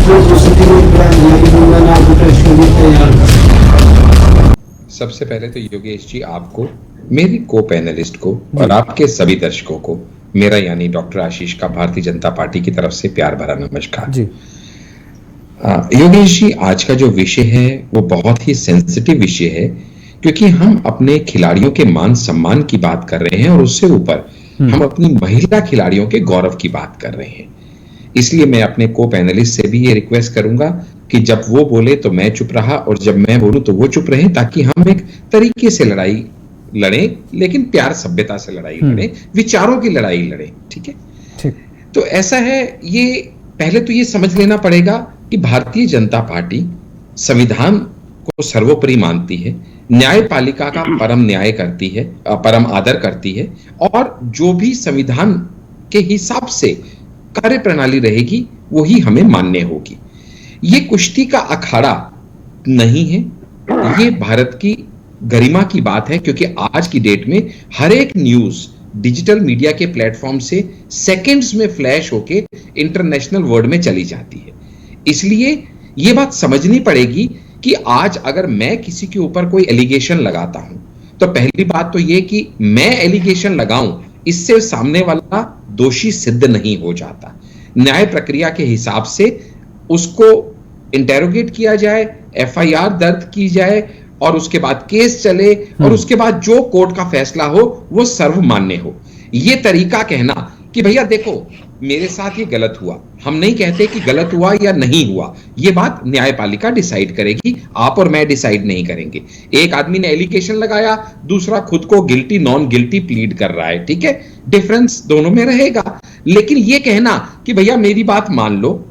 सबसे पहले तो योगेश जी, आपको, मेरी को पैनलिस्ट को और आपके सभी दर्शकों को मेरा यानी डॉक्टर आशीष का भारतीय जनता पार्टी की तरफ से प्यार भरा नमस्कार जी। योगेश जी, आज का जो विषय है वो बहुत ही सेंसिटिव विषय है, क्योंकि हम अपने खिलाड़ियों के मान सम्मान की बात कर रहे हैं और उससे ऊपर हम अपनी महिला खिलाड़ियों के गौरव की बात कर रहे हैं। इसलिए मैं अपने को पैनलिस्ट से भी ये रिक्वेस्ट करूंगा कि जब वो बोले तो मैं चुप रहा और जब मैं बोलूं तो वो चुप रहे, ताकि हम एक तरीके से लड़ाई लड़ें, लेकिन प्यार सभ्यता से लड़ाई लड़ें, विचारों की लड़ाई लड़ें। ठीक है, ठीक। तो ऐसा है, ये पहले तो ये समझ लेना पड़ेगा कि भारतीय जनता पार्टी संविधान को सर्वोपरि मानती है, न्यायपालिका का परम न्याय करती है, परम आदर करती है, और जो भी संविधान के हिसाब से कार्य प्रणाली रहेगी वही हमें मान्य होगी। ये कुश्ती का अखाड़ा नहीं है, ये भारत की गरिमा की बात है, क्योंकि आज की डेट में हर एक न्यूज डिजिटल मीडिया के प्लेटफॉर्म से सेकंड्स में फ्लैश होके इंटरनेशनल वर्ल्ड में चली जाती है। इसलिए ये बात समझनी पड़ेगी कि आज अगर मैं किसी के ऊपर कोई एलिगेशन लगाता हूं, तो पहली बात तो ये कि मैं एलिगेशन लगाऊं, इससे सामने वाला दोषी सिद्ध नहीं हो जाता। न्याय प्रक्रिया के हिसाब से उसको इंटेरोगेट किया जाए, एफआईआर दर्ज की जाए और उसके बाद केस चले और उसके बाद जो कोर्ट का फैसला हो वो सर्वमान्य हो। ये तरीका कहना कि भैया देखो मेरे साथ ये गलत हुआ, हम नहीं कहते कि गलत हुआ या नहीं हुआ, ये बात न्यायपालिका डिसाइड करेगी, आप और मैं डिसाइड नहीं करेंगे। एक आदमी ने एलिगेशन लगाया, दूसरा खुद को गिल्टी नॉन गिल्टी प्लीड कर रहा है, ठीक है, डिफरेंस दोनों में रहेगा। लेकिन ये कहना कि भैया मेरी बात मान लो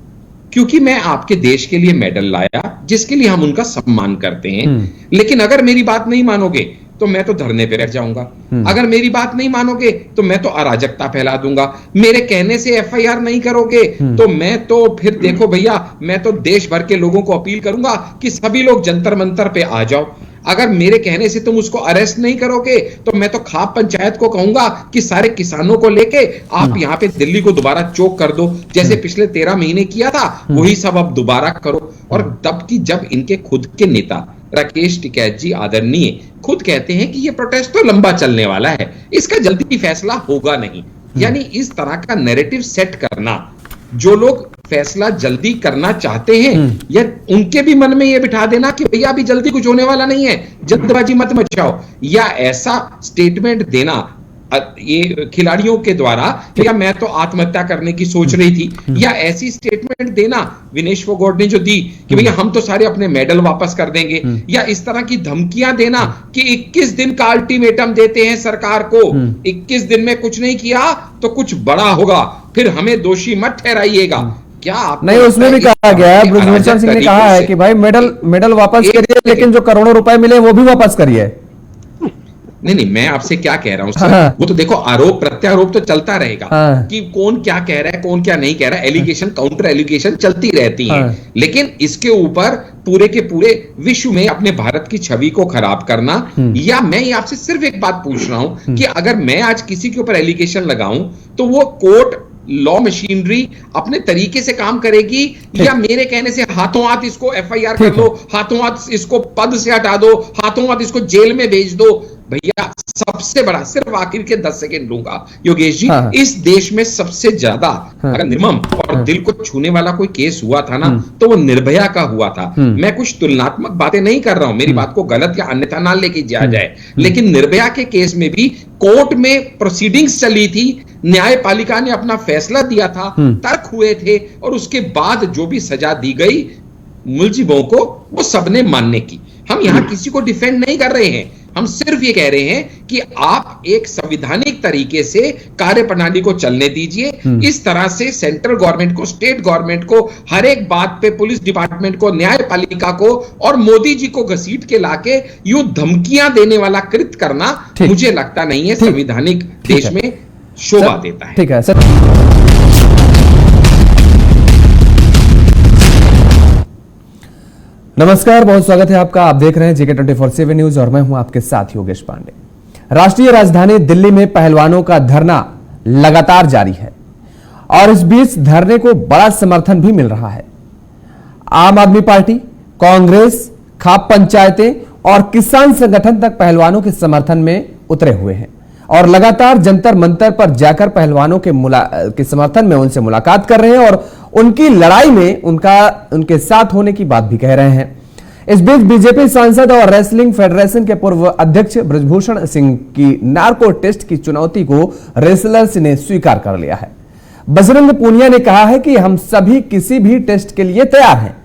क्योंकि मैं आपके देश के लिए मेडल लाया, जिसके लिए हम उनका सम्मान करते हैं, लेकिन अगर मेरी बात नहीं मानोगे तो मैं तो धरने पे रह जाऊंगा, अगर मेरी बात नहीं मानोगे तो मैं तो अराजकता फैला दूंगा, मेरे कहने से एफआईआर नहीं करोगे तो मैं तो फिर देखो भैया, मैं तो देश भर के लोगों को अपील करूंगा कि सभी लोग जंतर मंतर पे आ जाओ, अगर मेरे कहने से तुम उसको अरेस्ट नहीं करोगे तो मैं तो खाप पंचायत को कहूंगा कि सारे किसानों को लेके आप यहां पे दिल्ली को दोबारा चोक कर दो, जैसे पिछले 13 महीने किया था वही सब अब दोबारा करो। और तब की जब इनके खुद के नेता राकेश टिकैत जी आदरणीय खुद कहते हैं कि ये प्रोटेस्ट तो लंबा चलने वाला है, इसका जल्दी फैसला होगा नहीं, यानी इस तरह का नैरेटिव सेट करना, जो लोग फैसला जल्दी करना चाहते हैं या उनके भी मन में यह बिठा देना कि भैया अभी जल्दी कुछ होने वाला नहीं है, जल्दबाजी मत मचाओ, या ऐसा स्टेटमेंट देना ये खिलाड़ियों के द्वारा या मैं तो आत्महत्या करने की सोच रही थी, या ऐसी स्टेटमेंट देना विनेश फोगाट ने जो दी कि भैया हम तो सारे अपने मेडल वापस कर देंगे, या इस तरह की धमकियां देना कि 21 दिन का अल्टीमेटम देते हैं सरकार को, 21 दिन में कुछ नहीं किया तो कुछ बड़ा होगा, फिर हमें दोषी मत ठहराइएगा। क्या आप नहीं, उसमें भी कहा गया है, ब्रजभूषण सिंह ने कहा है कि भाई मेडल वापस करिए, लेकिन जो करोड़ों रुपए मिले वो भी वापस करिए। नहीं, मैं आपसे क्या कह रहा हूं सर, वो तो देखो आरोप प्रत्यारोप तो चलता रहेगा कि कौन क्या कह रहा है, कौन क्या नहीं कह रहा है, एलिगेशन काउंटर एलिगेशन चलती रहती है, लेकिन इसके ऊपर पूरे के पूरे विश्व में अपने भारत की छवि को खराब करना, या मैं ये आपसे सिर्फ एक बात पूछ रहा हूं कि अगर मैं आज किसी के ऊपर एलिगेशन लगाऊं तो वो कोर्ट लॉ मशीनरी अपने तरीके से काम करेगी, या मेरे कहने से हाथों हाथ इसको एफआईआर कर लो, हाथों हाथ इसको पद से हटा दो, हाथों हाथ इसको जेल में भेज दो। भैया सबसे बड़ा, सिर्फ आखिर के 10 सेकंड लूंगा योगेश जी, इस देश में सबसे ज्यादा अगर निर्मम और दिल को छूने वाला कोई केस हुआ था ना तो वो निर्भया का हुआ था। मैं कुछ तुलनात्मक बातें नहीं कर रहा हूं, मेरी बात को गलत या अन्यथा ना लेके जाया जाए, लेकिन निर्भया के केस में भी कोर्ट में प्रोसीडिंग्स चली थी, न्यायपालिका ने अपना फैसला दिया था, तर्क हुए थे और उसके बाद जो भी सजा दी गई मुलजिमों को वो सबने मानने की। हम यहां किसी को डिफेंड नहीं कर रहे हैं, हम सिर्फ ये कह रहे हैं कि आप एक संवैधानिक तरीके से कार्य प्रणाली को चलने दीजिए। इस तरह से सेंट्रल गवर्नमेंट को, स्टेट गवर्नमेंट को, हर एक बात पे पुलिस डिपार्टमेंट को, न्यायपालिका को और मोदी जी को घसीट के लाके यूं धमकियां देने वाला कृत्य करना मुझे लगता नहीं है संवैधानिक देश में शोभा देता है। ठीक है सर। नमस्कार, बहुत स्वागत है आपका। आप देख रहे हैं JK 24/7 न्यूज और मैं हूं आपके साथ योगेश पांडे। राष्ट्रीय राजधानी दिल्ली में पहलवानों का धरना लगातार जारी है और इस बीच धरने को बड़ा समर्थन भी मिल रहा है। आम आदमी पार्टी, कांग्रेस, खाप पंचायतें और किसान संगठन तक पहलवानों के समर्थन में उतरे हुए हैं और लगातार जंतर मंतर पर जाकर पहलवानों के समर्थन में उनसे मुलाकात कर रहे हैं और उनकी लड़ाई में उनके साथ होने की बात भी कह रहे हैं। इस बीच बीजेपी सांसद और रेसलिंग फेडरेशन के पूर्व अध्यक्ष बृजभूषण सिंह की नार्को टेस्ट की चुनौती को रेसलर्स ने स्वीकार कर लिया है। बजरंग पूनिया ने कहा है कि हम सभी किसी भी टेस्ट के लिए तैयार हैं,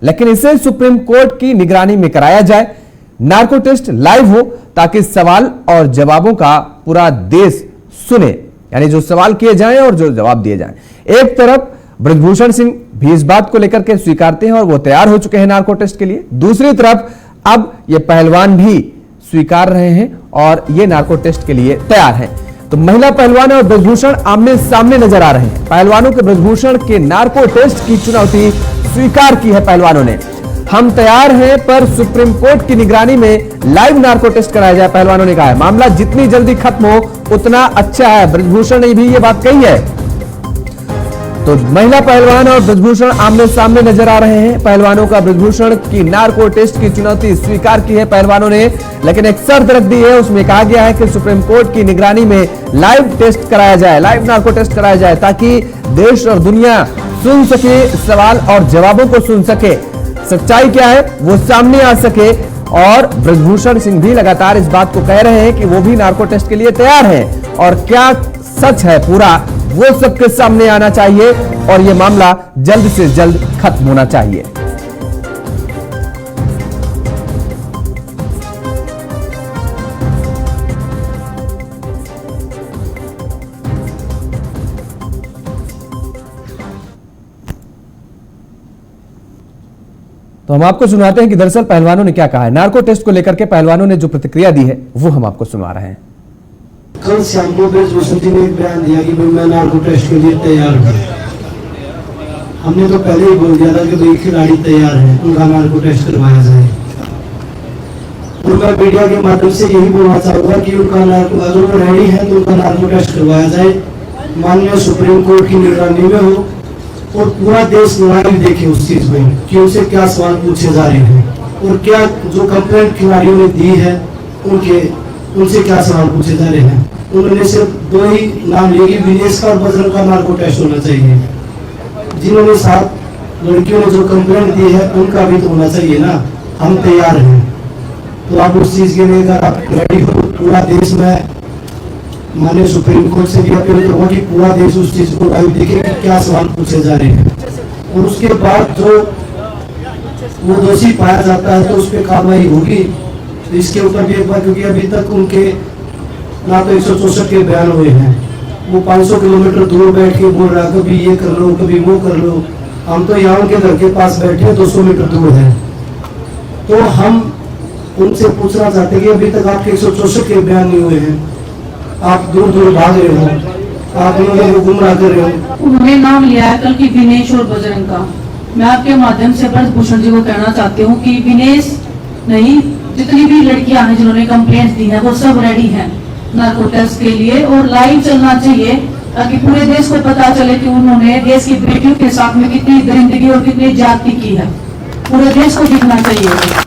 लेकिन इसे सुप्रीम कोर्ट की निगरानी में कराया जाए। नार्को टेस्ट लाइव हो ताकि सवाल और जवाबों का पूरा देश सुने, यानी जो सवाल किए जाएं और जो जवाब दिए जाएं। एक तरफ बृजभूषण सिंह भी इस बात को लेकर के स्वीकारते हैं और वो तैयार हो चुके हैं नार्को टेस्ट के लिए। दूसरी तरफ अब ये पहलवान भी स्वीकार रहे हैं और ये नार्को टेस्ट के लिए तैयार हैं। तो महिला पहलवान और बृजभूषण आमने सामने नजर आ रहे हैं। पहलवानों के बृजभूषण के नार्को टेस्ट की चुनौती स्वीकार की है पहलवानों ने। हम तैयार हैं, पर सुप्रीम कोर्ट की निगरानी में लाइव नार्को टेस्ट कराया जाए, पहलवानों ने कहा है। मामला जितनी जल्दी खत्म हो उतना अच्छा है। बृजभूषण ने भी ये बात कही है। तो महिला पहलवान और बृजभूषण आमने सामने नजर आ रहे हैं। पहलवानों का बृजभूषण की नार्को टेस्ट की चुनौती स्वीकार की है पहलवानों ने, लेकिन एक शर्त रख दी है। उसमें कहा गया है कि सुप्रीम कोर्ट की निगरानी में लाइव टेस्ट कराया जाए, लाइव नार्को टेस्ट कराया जाए, ताकि देश और दुनिया सुन सके, सवाल और जवाबों को सुन सके, सच्चाई क्या है वो सामने आ सके। और बृजभूषण सिंह भी लगातार इस बात को कह रहे हैं कि वो भी नार्को टेस्ट के लिए तैयार हैं और क्या सच है पूरा वो सबके सामने आना चाहिए और ये मामला जल्द से जल्द खत्म होना चाहिए। तो हम आपको सुनाते हैं कि दरअसल पहलवानों ने क्या कहा है। नार्को टेस्ट को लेकर के पहलवानों ने जो प्रतिक्रिया दी है वो हम आपको सुना रहे हैं। कल शाम को बृजभूषण जी ने एक बयान दिया कि भाई मैं नार्को टेस्ट के लिए तैयार हूँ। हमने तो पहले ही बोल दिया था कि भाई खिलाड़ी तैयार है, उनका नार्को टेस्ट करवाया जाए। और मैं मीडिया के माध्यम से यही बोलना चाहूंगा कि उनका नार्को, अगर वो रेडी है तो उनका नार्को टेस्ट करवाया जाए, माननीय सुप्रीम कोर्ट की निगरानी में हो और पूरा देश लाइव देखे उस चीज में कि उनसे क्या सवाल पूछे जा रहे हैं और क्या जो कंप्लेंट खिलाड़ियों ने दी है उनसे क्या सवाल पूछे जा रहे हैं। उन्होंने सिर्फ दो ही नाम लिए कि विनेश का और बजरंग का नार्को टेस्ट होना चाहिए। जिन्होंने 7 लड़कियों ने जो कंप्लेंट दी है उनका भी तो होना चाहिए ना। हम तैयार हैं, तो आप उस चीज के लिए अगर आप रेडी हो, पूरा देश में माननीय सुप्रीम कोर्ट से भी अपील करूंगा कि पूरा देश उस चीज को लाइव देखे कि क्या सवाल पूछे जा रहे हैं और उसके बाद जो वो दोषी पाया जाता है तो उस पर कार्रवाई होगी। इसके ऊपर भी एक बार, क्योंकि अभी तक उनके ना तो 164 के बयान हुए हैं, वो 500 किलोमीटर दूर बैठ के बोल रहा है कभी ये कर लो कभी वो कर लो। हम तो यहाँ उनके घर के पास बैठे 200 मीटर दूर है। तो हम उनसे पूछना चाहते हैं कि अभी तक आपके 164 के बयान नहीं हुए हैं, आप दूर दूर भाग रहे हो, आप लोगों को गुमराह कर रहे हो। उन्होंने नाम लिया है कल की विनेश और बजरंग का। मैं आपके माध्यम से बृजभूषण जी को कहना चाहती हूँ कि विनेश नहीं, जितनी भी लड़कियां हैं जिन्होंने कंप्लेंट दी है वो सब रेडी हैं नार्को टेस्ट के लिए और लाइव चलना चाहिए ताकि पूरे देश को पता चले कि उन्होंने देश की बेटियों के साथ में कितनी दरिंदगी और कितनी ज्यादती की है। पूरे देश को दिखना चाहिए।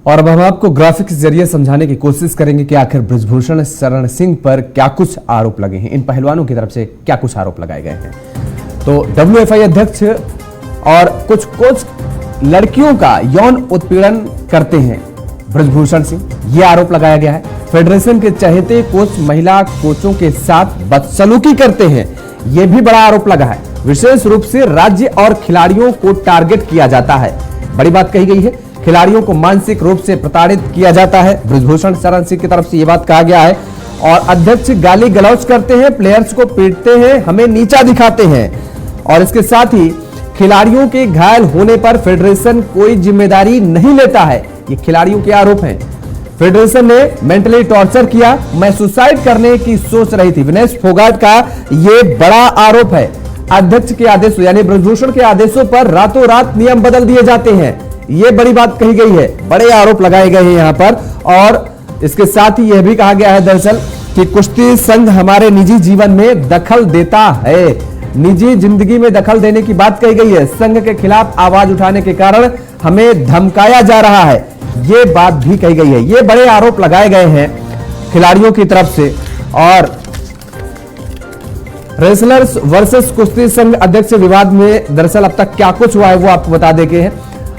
और अब हम आपको ग्राफिक के जरिए समझाने की कोशिश करेंगे कि आखिर बृजभूषण शरण सिंह पर क्या कुछ आरोप लगे हैं, इन पहलवानों की तरफ से क्या कुछ आरोप लगाए गए हैं। तो WFI अध्यक्ष और कुछ कोच लड़कियों का यौन उत्पीड़न करते हैं बृजभूषण सिंह, यह आरोप लगाया गया है। फेडरेशन के चहेते कोच महिला कोचों के साथ बदसलूकी करते हैं, यह भी बड़ा आरोप लगा है। विशेष रूप से राज्य और खिलाड़ियों को टारगेट किया जाता है, बड़ी बात कही गई है। खिलाड़ियों को मानसिक रूप से प्रताड़ित किया जाता है, बृजभूषण शरण सिंह की तरफ से यह बात कहा गया है। और अध्यक्ष गाली गलौज करते हैं, प्लेयर्स को पीटते हैं, हमें नीचा दिखाते हैं। और इसके साथ ही खिलाड़ियों के घायल होने पर फेडरेशन कोई जिम्मेदारी नहीं लेता है, ये खिलाड़ियों के आरोप हैं। फेडरेशन ने मेंटली टॉर्चर किया, मैं सुसाइड करने की सोच रही थी, विनेश फोगाट का यह बड़ा आरोप है। अध्यक्ष के आदेश यानी बृजभूषण के आदेशों पर रातों रात नियम बदल दिए जाते हैं, यह बड़ी बात कही गई है, बड़े आरोप लगाए गए हैं यहां पर। और इसके साथ ही यह भी कहा गया है दरअसल कि कुश्ती संघ हमारे निजी जीवन में दखल देता है। निजी जिंदगी में दखल देने की बात कही गई है। संघ के खिलाफ आवाज उठाने के कारण हमें धमकाया जा रहा है, ये बात भी कही गई है। ये बड़े आरोप लगाए गए हैं खिलाड़ियों की तरफ से। और रेसलर्स वर्सेस कुश्ती संघ अध्यक्ष विवाद में दरअसल अब तक क्या कुछ हुआ है वो आपको बता देते हैं।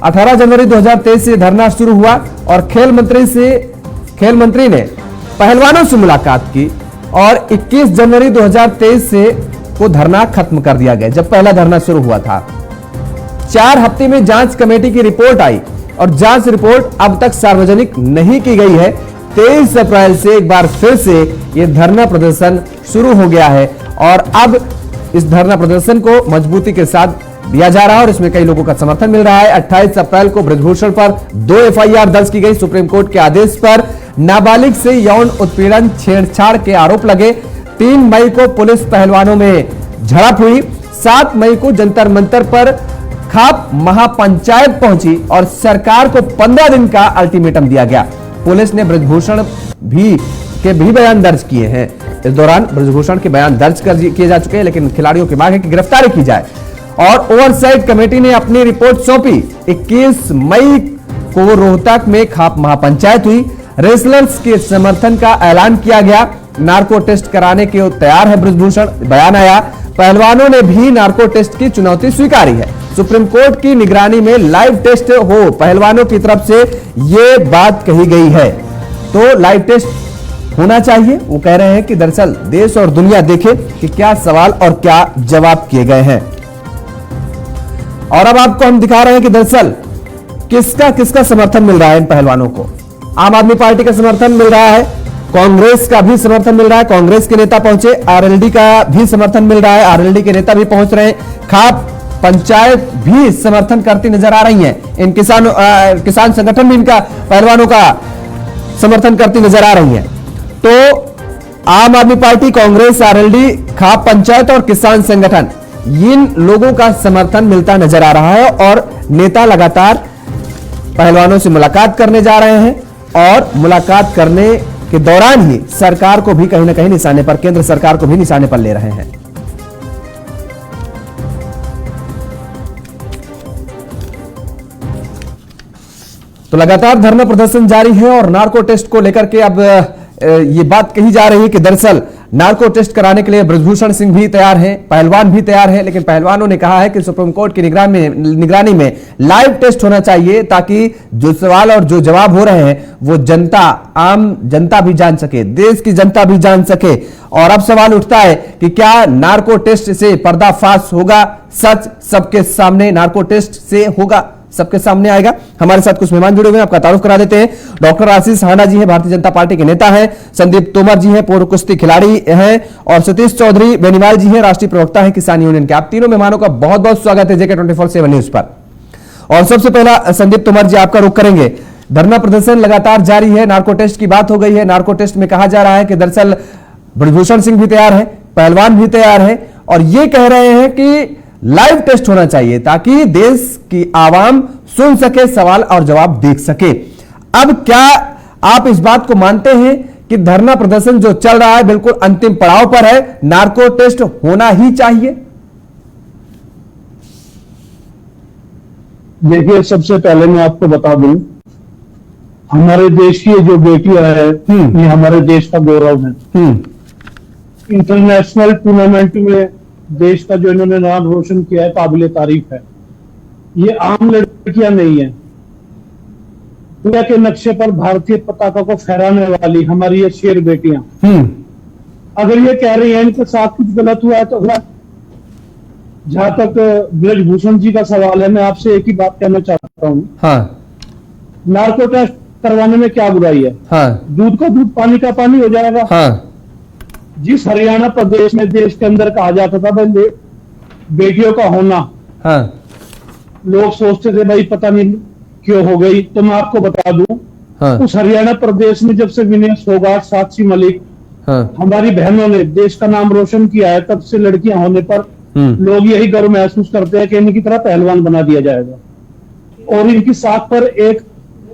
18 जनवरी 2023 से धरना शुरू हुआ और खेल मंत्री ने पहलवानों से मुलाकात की और 21 जनवरी 2023 से वो धरना खत्म कर दिया गया जब पहला धरना शुरू हुआ था। 4 हफ्ते में जांच कमेटी की रिपोर्ट आई और जांच रिपोर्ट अब तक सार्वजनिक नहीं की गई है। 23 अप्रैल से एक बार फिर से यह धरना प्रदर्शन शुरू हो गया है और अब इस धरना प्रदर्शन को मजबूती के साथ दिया जा रहा है और इसमें कई लोगों का समर्थन मिल रहा है। 28 अप्रैल को ब्रजभूषण पर 2 एफआईआर दर्ज की गई। सुप्रीम कोर्ट के आदेश पर नाबालिग से यौन उत्पीड़न छेड़छाड़ के आरोप लगे। 3 मई को पुलिस पहलवानों में झड़प हुई। 7 मई को जंतर मंतर पर खाप महापंचायत पहुंची और सरकार को 15 दिन का अल्टीमेटम दिया गया। पुलिस ने ब्रजभूषण के भी बयान दर्ज किए हैं। इस दौरान ब्रजभूषण के बयान दर्ज किए जा चुके हैं, लेकिन खिलाड़ियों की मांग है कि गिरफ्तारी की जाए। और ओवरसाइट कमेटी ने अपनी रिपोर्ट सौंपी। 21 मई को रोहतक में खाप महापंचायत हुई। रेसलर्स के समर्थन का ऐलान किया गया। नार्को टेस्ट कराने के तैयार है ब्रजभूषण, बयान आया। पहलवानों ने भी नार्को टेस्ट की चुनौती स्वीकारी है। सुप्रीम कोर्ट की निगरानी में लाइव टेस्ट हो, पहलवानों की तरफ से यह बात कही गई है। तो लाइव टेस्ट होना चाहिए। वो कह रहे हैं कि दरअसल देश और दुनिया देखे कि क्या सवाल और क्या जवाब किए गए हैं। और अब आपको हम दिखा रहे हैं कि दरअसल किसका किसका समर्थन मिल रहा है इन पहलवानों को। आम आदमी पार्टी का समर्थन मिल रहा है, कांग्रेस का भी समर्थन मिल रहा है, कांग्रेस के नेता पहुंचे। आरएलडी का भी समर्थन मिल रहा है, आरएलडी के नेता भी पहुंच रहे हैं। खाप पंचायत भी समर्थन करती नजर आ रही है। इन किसान संगठन भी इनका पहलवानों का समर्थन करती नजर आ रही है। तो आम आदमी पार्टी, कांग्रेस, आरएलडी, खाप पंचायत और किसान संगठन, इन लोगों का समर्थन मिलता नजर आ रहा है और नेता लगातार पहलवानों से मुलाकात करने जा रहे हैं और मुलाकात करने के दौरान ही सरकार को भी कहीं ना कहीं निशाने पर, केंद्र सरकार को भी निशाने पर ले रहे हैं। तो लगातार धरना प्रदर्शन जारी है और नार्को टेस्ट को लेकर के अब ये बात कही जा रही है कि दरअसल नार्को टेस्ट कराने के लिए ब्रजभूषण सिंह भी तैयार हैं, पहलवान भी तैयार हैं, लेकिन पहलवानों ने कहा है कि सुप्रीम कोर्ट की निगरानी में लाइव टेस्ट होना चाहिए ताकि जो सवाल और जो जवाब हो रहे हैं वो जनता, आम जनता भी जान सके, देश की जनता भी जान सके। और अब सवाल उठता है कि क्या नार्को टेस्ट से पर्दाफाश होगा, सच सबके सामने नार्को टेस्ट से होगा, सबके सामने आएगा। हमारे साथ कुछ मेहमान जुड़े हुए हैं, आपका तारुफ करा देते हैं। डॉक्टर आशीष हांडा जी हैं, भारतीय जनता पार्टी के नेता हैं। संदीप तोमर जी हैं, पूर्व कुश्ती खिलाड़ी हैं। और सतीश चौधरी बेनीवाल जी हैं, राष्ट्रीय प्रवक्ता हैं किसान यूनियन के। आप तीनों मेहमानों का बहुत बहुत स्वागत है जेके 24/7 न्यूज पर। और सबसे पहला संदीप तोमर जी, आपका रुख करेंगे। धरना प्रदर्शन लगातार जारी है, नार्को टेस्ट की बात हो गई है। नार्को टेस्ट में कहा जा रहा है कि दरअसल ब्रजभूषण सिंह भी तैयार है, पहलवान भी तैयार है और ये कह रहे हैं कि लाइव टेस्ट होना चाहिए ताकि देश की आवाम सुन सके, सवाल और जवाब देख सके। अब क्या आप इस बात को मानते हैं कि धरना प्रदर्शन जो चल रहा है बिल्कुल अंतिम पड़ाव पर है, नार्को टेस्ट होना ही चाहिए? देखिए, सबसे पहले मैं आपको बता दूं, हमारे देश की जो बेटियां है ये हमारे देश का गौरव है। इंटरनेशनल टूर्नामेंट में देश का जो इन्होंने नाम रोशन किया है, काबिले तारीफ है। ये आम लड़कियां नहीं है, दुनिया के नक्शे पर भारतीय पताका को फहराने वाली हमारी ये शेर बेटियां। अगर ये कह रही है इनके साथ कुछ गलत हुआ है तो गलत। जहां तक ब्रजभूषण जी का सवाल है, मैं आपसे एक ही बात कहना चाहता हूँ। हाँ। नार्को टेस्ट करवाने में क्या बुराई है? हाँ। दूध का दूध, पानी का पानी हो जाएगा। हाँ। जिस हरियाणा प्रदेश में देश के अंदर कहा जाता था भाई बेटियों का होना, हाँ। लोग सोचते थे भाई पता नहीं क्यों हो गई, तो मैं आपको बता दूं, हाँ। उस हरियाणा प्रदेश में जब से विनेश फोगाट, साक्षी मलिक, हाँ। हमारी बहनों ने देश का नाम रोशन किया है, तब से लड़कियां होने पर लोग यही गर्व महसूस करते हैं कि इनकी तरह पहलवान बना दिया जाएगा और इनकी साख पर एक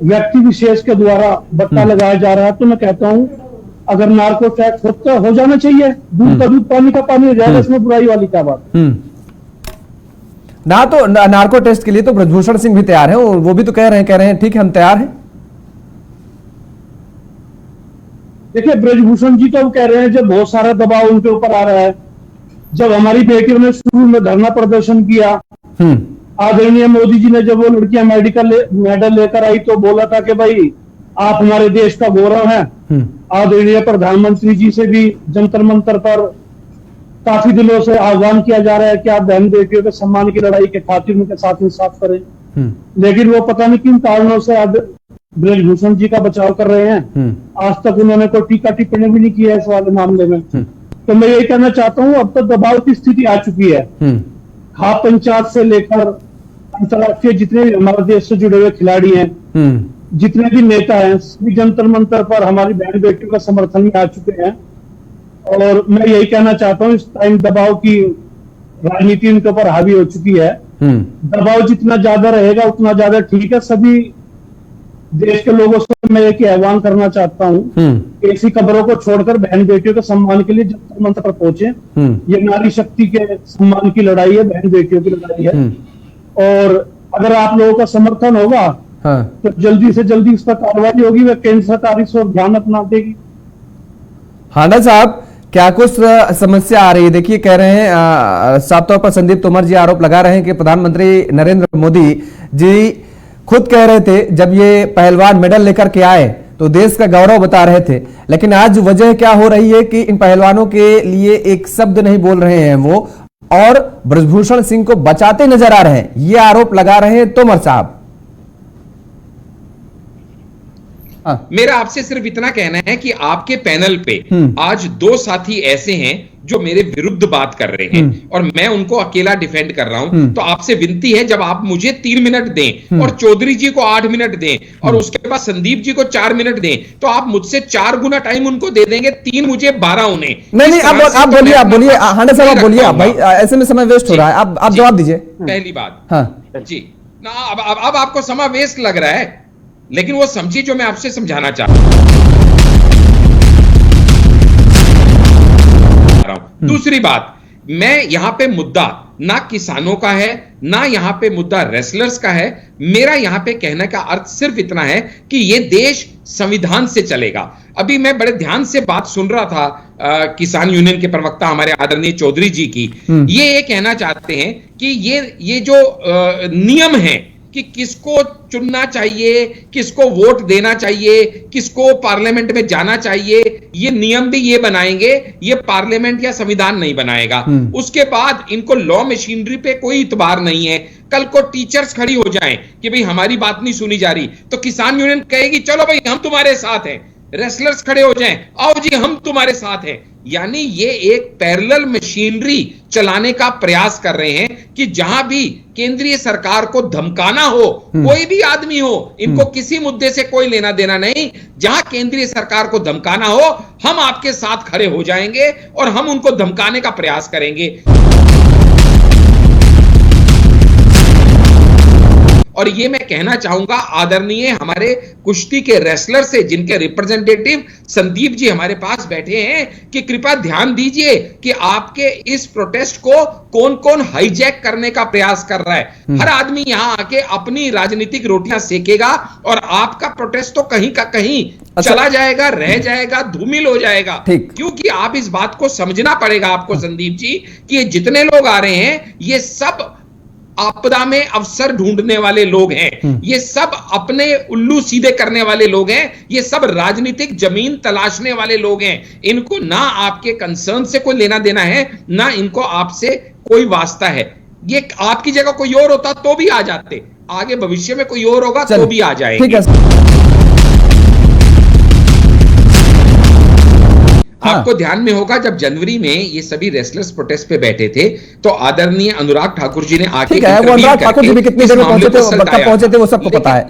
व्यक्ति विशेष के द्वारा बट्टा लगाया जा रहा है। तो मैं कहता हूं अगर नार्को टैक्स हो जाना चाहिए, दूध का दूध पानी का पानी हो जाएगा, इसमें बुराई वाली क्या बात। ना तो नार्को टेस्ट के लिए तो ब्रजभूषण सिंह भी तैयार हैं, और वो भी तो कह रहे हैं ठीक है हम तैयार हैं। देखिए ब्रजभूषण जी तो कह रहे हैं जब बहुत सारा दबाव उनके ऊपर आ रहा है। जब हमारी बेटियों ने शुरू में धरना प्रदर्शन किया, आदरणीय मोदी जी ने जब वो लड़कियां मेडल लेकर आई तो बोला था कि भाई आप हमारे देश का गौरव हैं। आदरणीय प्रधानमंत्री जी से भी जंतर मंतर पर काफी दिनों से आह्वान किया जा रहा है कि आप बहन बेटियों के सम्मान की लड़ाई के खातिर उनके साथ इंसाफ करें, लेकिन वो पता नहीं किन कारणों से अब ब्रजभूषण जी का बचाव कर रहे हैं। आज तक उन्होंने कोई टीका टिप्पणी भी नहीं किया है इस वाले मामले में। तो मैं ये कहना चाहता हूँ अब तो दबाव की स्थिति आ चुकी है। खाप पंचायत से लेकर अंतर्राष्ट्रीय जितने भी हमारे देश से जुड़े हुए खिलाड़ी हैं, जितने भी नेता हैं, सभी जंतर मंतर पर हमारी बहन बेटियों का समर्थन में आ चुके हैं। और मैं यही कहना चाहता हूँ इस टाइम दबाव की राजनीति इनके ऊपर हावी हो चुकी है। दबाव जितना ज्यादा रहेगा उतना ज्यादा ठीक है। सभी देश के लोगों से मैं एक ही आह्वान करना चाहता हूँ, ऐसी खबरों को छोड़कर बहन बेटियों के सम्मान के लिए जंतर मंतर पर पहुंचे। ये नारी शक्ति के सम्मान की लड़ाई है, बहन बेटियों की लड़ाई है। और अगर आप लोगों का समर्थन होगा तो जल्दी से जल्दी इस पर कार्रवाई होगी, वह केंद्र सरकार इस ओर ध्यान अपना देगी। हांडा साहब क्या कुछ समस्या आ रही है? देखिए कह रहे हैं साफ तौर पर संदीप तोमर जी आरोप लगा रहे हैं कि प्रधानमंत्री नरेंद्र मोदी जी खुद कह रहे थे जब ये पहलवान मेडल लेकर के आए तो देश का गौरव बता रहे थे, लेकिन आज वजह क्या हो रही है कि इन पहलवानों के लिए एक शब्द नहीं बोल रहे हैं वो, और ब्रजभूषण सिंह को बचाते नजर आ रहे हैं। ये आरोप लगा रहे हैं तोमर साहब। मेरा आपसे सिर्फ इतना कहना है कि आपके पैनल पे आज दो साथी ऐसे हैं जो मेरे विरुद्ध बात कर रहे हैं और मैं उनको अकेला डिफेंड कर रहा हूं। तो आपसे विनती है जब आप मुझे 3 मिनट दें और चौधरी जी को 8 मिनट दें और उसके बाद संदीप जी को 4 मिनट दें, तो आप मुझसे 4 गुना टाइम उनको दे देंगे, 3 मुझे 12 उन्हें। नहीं आप बोलिए हांडा साहब, आप बोलिए भाई, ऐसे में समय वेस्ट हो रहा है। आप जवाब दीजिए। पहली बात जी ना, अब आपको समय वेस्ट लग रहा है, लेकिन वो समझिए जो मैं आपसे समझाना चाहता हूं। दूसरी बात, मैं यहां पे मुद्दा ना किसानों का है, ना यहां पे मुद्दा रेसलर्स का है। मेरा यहां पे कहने का अर्थ सिर्फ इतना है कि ये देश संविधान से चलेगा। अभी मैं बड़े ध्यान से बात सुन रहा था किसान यूनियन के प्रवक्ता हमारे आदरणीय चौधरी जी की। ये कहना चाहते हैं कि ये जो नियम है कि किसको चुनना चाहिए, किसको वोट देना चाहिए, किसको पार्लियामेंट में जाना चाहिए, ये नियम भी ये बनाएंगे, ये पार्लियामेंट या संविधान नहीं बनाएगा। उसके बाद इनको लॉ मशीनरी पे कोई इतबार नहीं है। कल को टीचर्स खड़ी हो जाएं कि भाई हमारी बात नहीं सुनी जा रही, तो किसान यूनियन कहेगी चलो भाई हम तुम्हारे साथ हैं। रेसलर्स खड़े हो जाएं, आओ जी हम तुम्हारे साथ हैं। यानी ये एक पैरेलल मशीनरी चलाने का प्रयास कर रहे हैं कि जहां भी केंद्रीय सरकार को धमकाना हो, कोई भी आदमी हो, इनको किसी मुद्दे से कोई लेना देना नहीं। जहां केंद्रीय सरकार को धमकाना हो, हम आपके साथ खड़े हो जाएंगे और हम उनको धमकाने का प्रयास करेंगे। और ये मैं कहना चाहूंगा आदरणीय हमारे कुश्ती के रेसलर से, जिनके रिप्रेजेंटेटिव संदीप जी हमारे पास बैठे हैं, कि कृपया ध्यान दीजिए कि आपके इस प्रोटेस्ट को कौन कौन हाईजैक करने का प्रयास कर रहा है। हर आदमी यहां आके अपनी राजनीतिक रोटियां सेकेगा और आपका प्रोटेस्ट तो कहीं का कहीं चला जाएगा, रह जाएगा, धूमिल हो जाएगा। क्योंकि आप इस बात को समझना पड़ेगा आपको संदीप जी कि ये जितने लोग आ रहे हैं ये सब आपदा में अवसर ढूंढने वाले लोग हैं। ये सब अपने उल्लू सीधे करने वाले लोग हैं। ये सब राजनीतिक जमीन तलाशने वाले लोग हैं। इनको ना आपके कंसर्न से कोई लेना देना है, ना इनको आपसे कोई वास्ता है। ये आपकी जगह कोई और होता तो भी आ जाते, आगे भविष्य में कोई और होगा तो भी आ जाएंगे। आपको ध्यान में होगा जब जनवरी में ये सभी रेसलर्स प्रोटेस्ट पे बैठे थे तो आदरणीय अनुराग ठाकुर जी ने आके ठीक है, वो अनुराग ठाकुर जी भी कितनी देर में पहुंचे थे वो सबको पता है।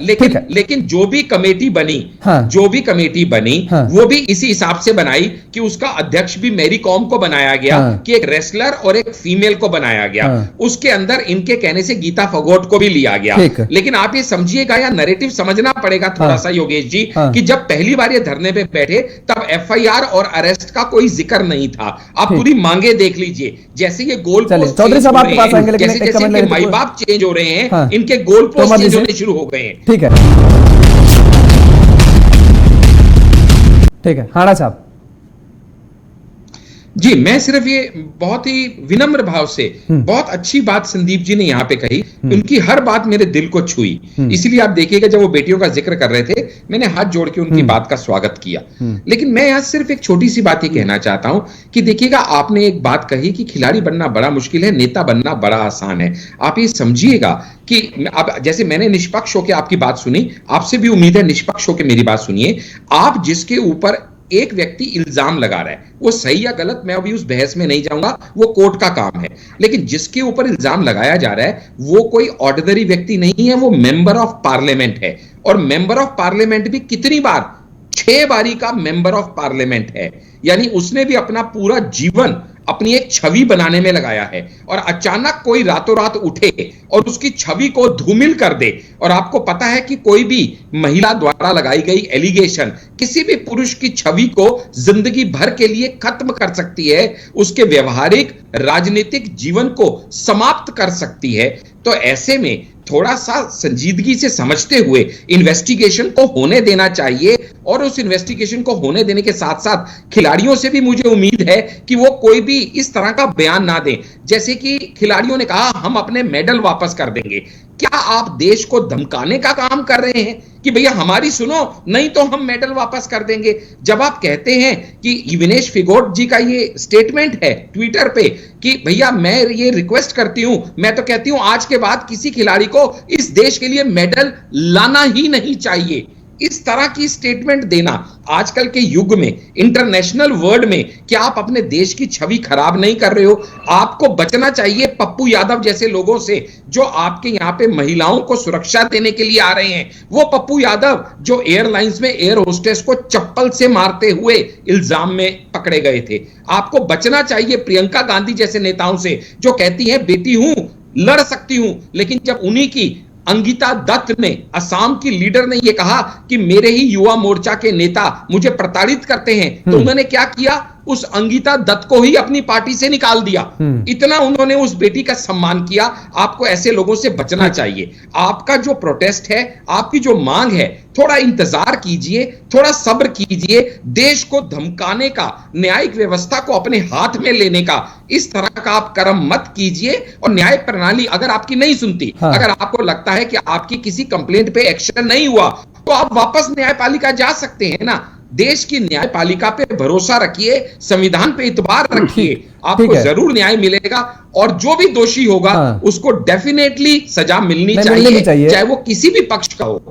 लेकिन जो भी कमेटी बनी, जो भी कमेटी बनी वो भी इसी हिसाब से बनाई कि उसका अध्यक्ष भी मैरी कॉम को बनाया गया, कि एक रेसलर और एक फीमेल को बनाया गया। उसके अंदर इनके कहने से गीता फगोट को भी लिया गया। लेकिन आप ये समझिएगा या नैरेटिव समझना पड़ेगा थोड़ा सा योगेश जी, कि जब पहली बार ये धरने पे बैठे तब एफआईआर और अरेस्ट का कोई जिक्र नहीं था। आप पूरी मांगे देख लीजिए, जैसे ये गोल पोस्ट चौधरी साहब आपके पास आएंगे, जैसे जैसे इनके माई बाप चेंज हो रहे हैं, इनके गोल पोस्ट चेंज होने शुरू हो गए हैं। ठीक है, ठीक है, हाड़ा साहब जी, मैं सिर्फ ये बहुत ही विनम्र भाव से, बहुत अच्छी बात संदीप जी ने यहाँ पे कही, उनकी हर बात मेरे दिल को छुई। इसीलिए आप देखिएगा जब वो बेटियों का जिक्र कर रहे थे मैंने हाथ जोड़ के उनकी बात का स्वागत किया। लेकिन मैं यहाँ सिर्फ एक छोटी सी बात ही कहना चाहता हूं कि देखिएगा, आपने एक बात कही कि खिलाड़ी बनना बड़ा मुश्किल है, नेता बनना बड़ा आसान है। आप ये समझिएगा कि अब जैसे मैंने निष्पक्ष होकर आपकी बात सुनी, आपसे भी उम्मीद है निष्पक्ष होकर मेरी बात सुनिए। आप जिसके ऊपर एक व्यक्ति इल्जाम लगा रहा है, वो सही या गलत मैं अभी उस बहस में नहीं जाऊंगा, वो कोर्ट का काम है। लेकिन जिसके ऊपर इल्जाम लगाया जा रहा है वो कोई ऑर्डिनरी व्यक्ति नहीं है, वो मेंबर ऑफ पार्लियामेंट है। और मेंबर ऑफ पार्लियामेंट भी कितनी बार, 6 बारी का मेंबर ऑफ पार्लियामेंट है। यानी उसने भी अपना पूरा जीवन अपनी एक छवि बनाने में लगाया है, और अचानक कोई रातों रात उठे और उसकी छवि को धूमिल कर दे। और आपको पता है कि कोई भी महिला द्वारा लगाई गई एलिगेशन किसी भी पुरुष की छवि को जिंदगी भर के लिए खत्म कर सकती है, उसके व्यवहारिक राजनीतिक जीवन को समाप्त कर सकती है। तो ऐसे में थोड़ा सा संजीदगी से समझते हुए इन्वेस्टिगेशन को होने देना चाहिए। और उस इन्वेस्टिगेशन को होने देने के साथ साथ खिलाड़ियों से भी मुझे उम्मीद है कि वो कोई भी इस तरह का बयान ना दें, जैसे कि खिलाड़ियों ने कहा हम अपने मेडल वापस कर देंगे। क्या आप देश को धमकाने का काम कर रहे हैं कि भैया हमारी सुनो, नहीं तो हम मेडल वापस कर देंगे? जब आप कहते हैं कि विनेश फिगोट जी का ये स्टेटमेंट है ट्विटर पे कि भैया मैं ये रिक्वेस्ट करती हूं, मैं तो कहती हूं आज के बाद किसी खिलाड़ी को इस देश के लिए मेडल लाना ही नहीं चाहिए। इस तरह की स्टेटमेंट देना आजकल के युग में, इंटरनेशनल वर्ल्ड में, क्या आप अपने देश की छवि खराब नहीं कर रहे हो? आपको बचना चाहिए पप्पू यादव जैसे लोगों से जो आपके यहां पे महिलाओं को सुरक्षा देने के लिए आ रहे हैं। वो पप्पू यादव जो एयरलाइंस में एयर होस्टेस को चप्पल से मारते हुए इल्जाम में पकड़े गए थे। आपको बचना चाहिए प्रियंका गांधी जैसे नेताओं से जो कहती हैं बेटी हूं, लड़ सकती हूं, लेकिन जब उन्हीं की अंगिता दत्त ने, असम की लीडर ने यह कहा कि मेरे ही युवा मोर्चा के नेता मुझे प्रताड़ित करते हैं, तो उन्होंने क्या किया? उस अंगिता दत्त को ही अपनी पार्टी से निकाल दिया। इतना उन्होंने उस बेटी का सम्मान किया। आपको ऐसे लोगों से बचना चाहिए। आपका जो प्रोटेस्ट है, आपकी जो मांग है, थोड़ा इंतजार कीजिए, थोड़ा सब्र कीजिए। देश को धमकाने का, न्यायिक व्यवस्था को अपने हाथ में लेने का इस तरह का आप कर्म मत कीजिए। और न्याय प्रणाली अगर आपकी नहीं सुनती, अगर आपको लगता है कि आपकी किसी कंप्लेंट पे एक्शन नहीं हुआ, तो आप वापस न्यायपालिका जा सकते हैं ना। देश की न्यायपालिका पे भरोसा रखिए, संविधान पे इतबार रखिए, आपको जरूर न्याय मिलेगा। और जो भी दोषी होगा उसको डेफिनेटली सजा मिलनी चाहिए, चाहे वो किसी भी पक्ष का हो।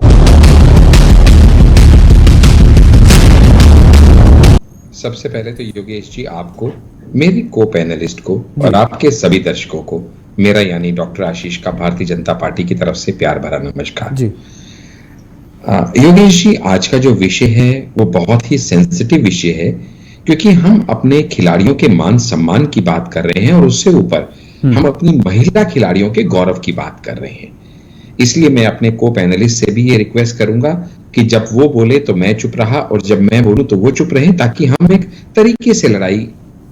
सबसे पहले तो योगेश जी, आपको, मेरी को पैनलिस्ट को और आपके सभी दर्शकों को मेरा यानी डॉक्टर आशीष का भारतीय जनता पार्टी की तरफ से प्यार भरा नमस्कार जी। योगेश जी, आज का जो विषय है वो बहुत ही सेंसिटिव विषय है, क्योंकि हम अपने खिलाड़ियों के मान सम्मान की बात कर रहे हैं और उससे ऊपर हम अपनी महिला खिलाड़ियों के गौरव की बात कर रहे हैं। इसलिए मैं अपने को पैनलिस्ट से भी ये रिक्वेस्ट करूंगा कि जब वो बोले तो मैं चुप रहा और जब मैं बोलूं तो वो चुप रहे, ताकि हम एक तरीके से लड़ाई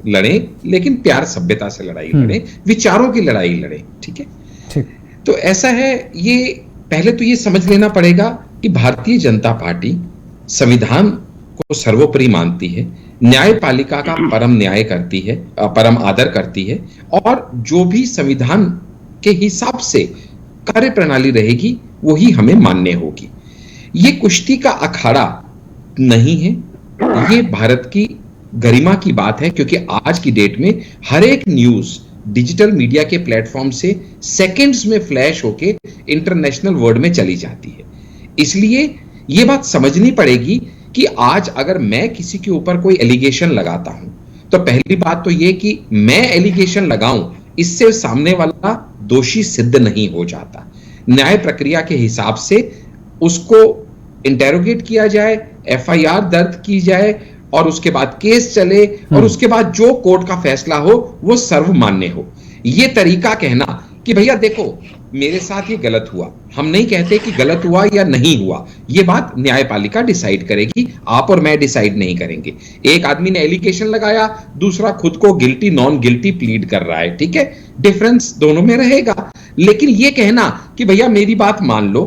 लड़ें, लेकिन प्यार सभ्यता से लड़ाई लड़ें, विचारों की लड़ाई लड़ें। ठीक है, ठीक। तो ऐसा है, ये पहले तो ये समझ लेना पड़ेगा कि भारतीय जनता पार्टी संविधान को सर्वोपरि मानती है, न्यायपालिका का परम न्याय करती है, परम आदर करती है, और जो भी संविधान के हिसाब से कार्य प्रणाली रहेगी वही हमें मान्य होगी। ये कुश्ती का अखाड़ा नहीं है, ये भारत की गरिमा की बात है, क्योंकि आज की डेट में हर एक न्यूज डिजिटल मीडिया के प्लेटफॉर्म से सेकंड्स में फ्लैश होके इंटरनेशनल वर्ल्ड में चली जाती है। इसलिए यह बात समझनी पड़ेगी कि आज अगर मैं किसी के ऊपर कोई एलिगेशन लगाता हूं तो पहली बात तो यह कि मैं एलिगेशन लगाऊं इससे सामने वाला दोषी सिद्ध नहीं हो जाता। न्याय प्रक्रिया के हिसाब से उसको इंटेरोगेट किया जाए, एफआईआर दर्ज की जाए और उसके बाद केस चले और उसके बाद जो कोर्ट का फैसला हो वो सर्वमान्य हो। ये तरीका कहना कि भैया देखो मेरे साथ ये गलत हुआ, हम नहीं कहते कि गलत हुआ या नहीं हुआ, ये बात न्यायपालिका डिसाइड करेगी, आप और मैं डिसाइड नहीं करेंगे। एक आदमी ने एलिगेशन लगाया, दूसरा खुद को गिल्टी नॉन गिल्टी प्लीड कर रहा है, ठीक है, डिफरेंस दोनों में रहेगा। लेकिन ये कहना कि भैया मेरी बात मान लो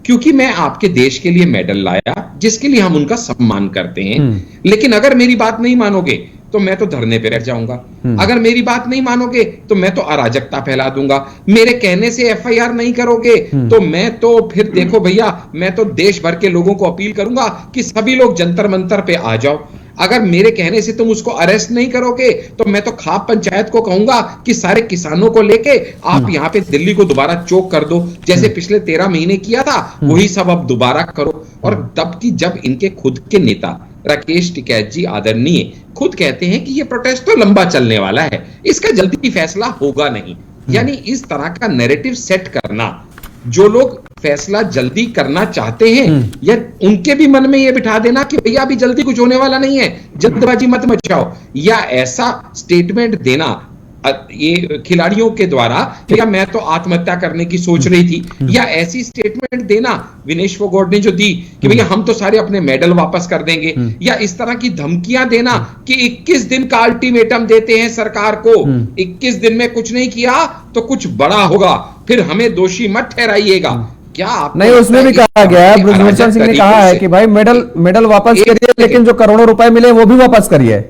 क्योंकि मैं आपके देश के लिए मेडल लाया, जिसके लिए हम उनका सम्मान करते हैं, लेकिन अगर मेरी बात नहीं मानोगे तो मैं तो धरने पे रह जाऊंगा, अगर मेरी बात नहीं मानोगे तो मैं तो अराजकता फैला दूंगा, मेरे कहने से एफआईआर नहीं करोगे तो मैं तो फिर देखो भैया मैं तो देश भर के लोगों को अपील करूंगा कि सभी लोग जंतर मंतर पे आ जाओ, अगर मेरे कहने से तुम उसको अरेस्ट नहीं करोगे तो मैं तो खाप पंचायत को कहूंगा कि सारे किसानों को लेके आप यहां पे दिल्ली को दोबारा चोक कर दो, जैसे पिछले 13 महीने किया था वही सब अब दोबारा करो। और तब की जब इनके खुद के नेता राकेश टिकैत जी आदरणीय खुद कहते हैं कि ये प्रोटेस्ट तो लंबा चलने वाला है, इसका जल्दी फैसला होगा नहीं, यानी इस तरह का नैरेटिव सेट करना, जो लोग फैसला जल्दी करना चाहते हैं या उनके भी मन में यह बिठा देना कि भैया अभी जल्दी कुछ होने वाला नहीं है, जल्दबाजी मत मचाओ, या ऐसा स्टेटमेंट देना ये खिलाड़ियों के द्वारा या मैं तो आत्महत्या करने की सोच रही थी, या ऐसी स्टेटमेंट देना विनेश फोगाट ने जो दी कि भैया हम तो सारे अपने मेडल वापस कर देंगे, या इस तरह की धमकियां देना कि 21 दिन का अल्टीमेटम देते हैं सरकार को, 21 दिन में कुछ नहीं किया तो कुछ बड़ा होगा, फिर हमें दोषी मत ठहराइएगा। क्या आप नहीं, उसमें भी कहा गया है, बृजभूषण सिंह ने कहा है कि भाई मेडल वापस करिए, लेकिन जो करोड़ों रुपए मिले वो भी वापस करिए।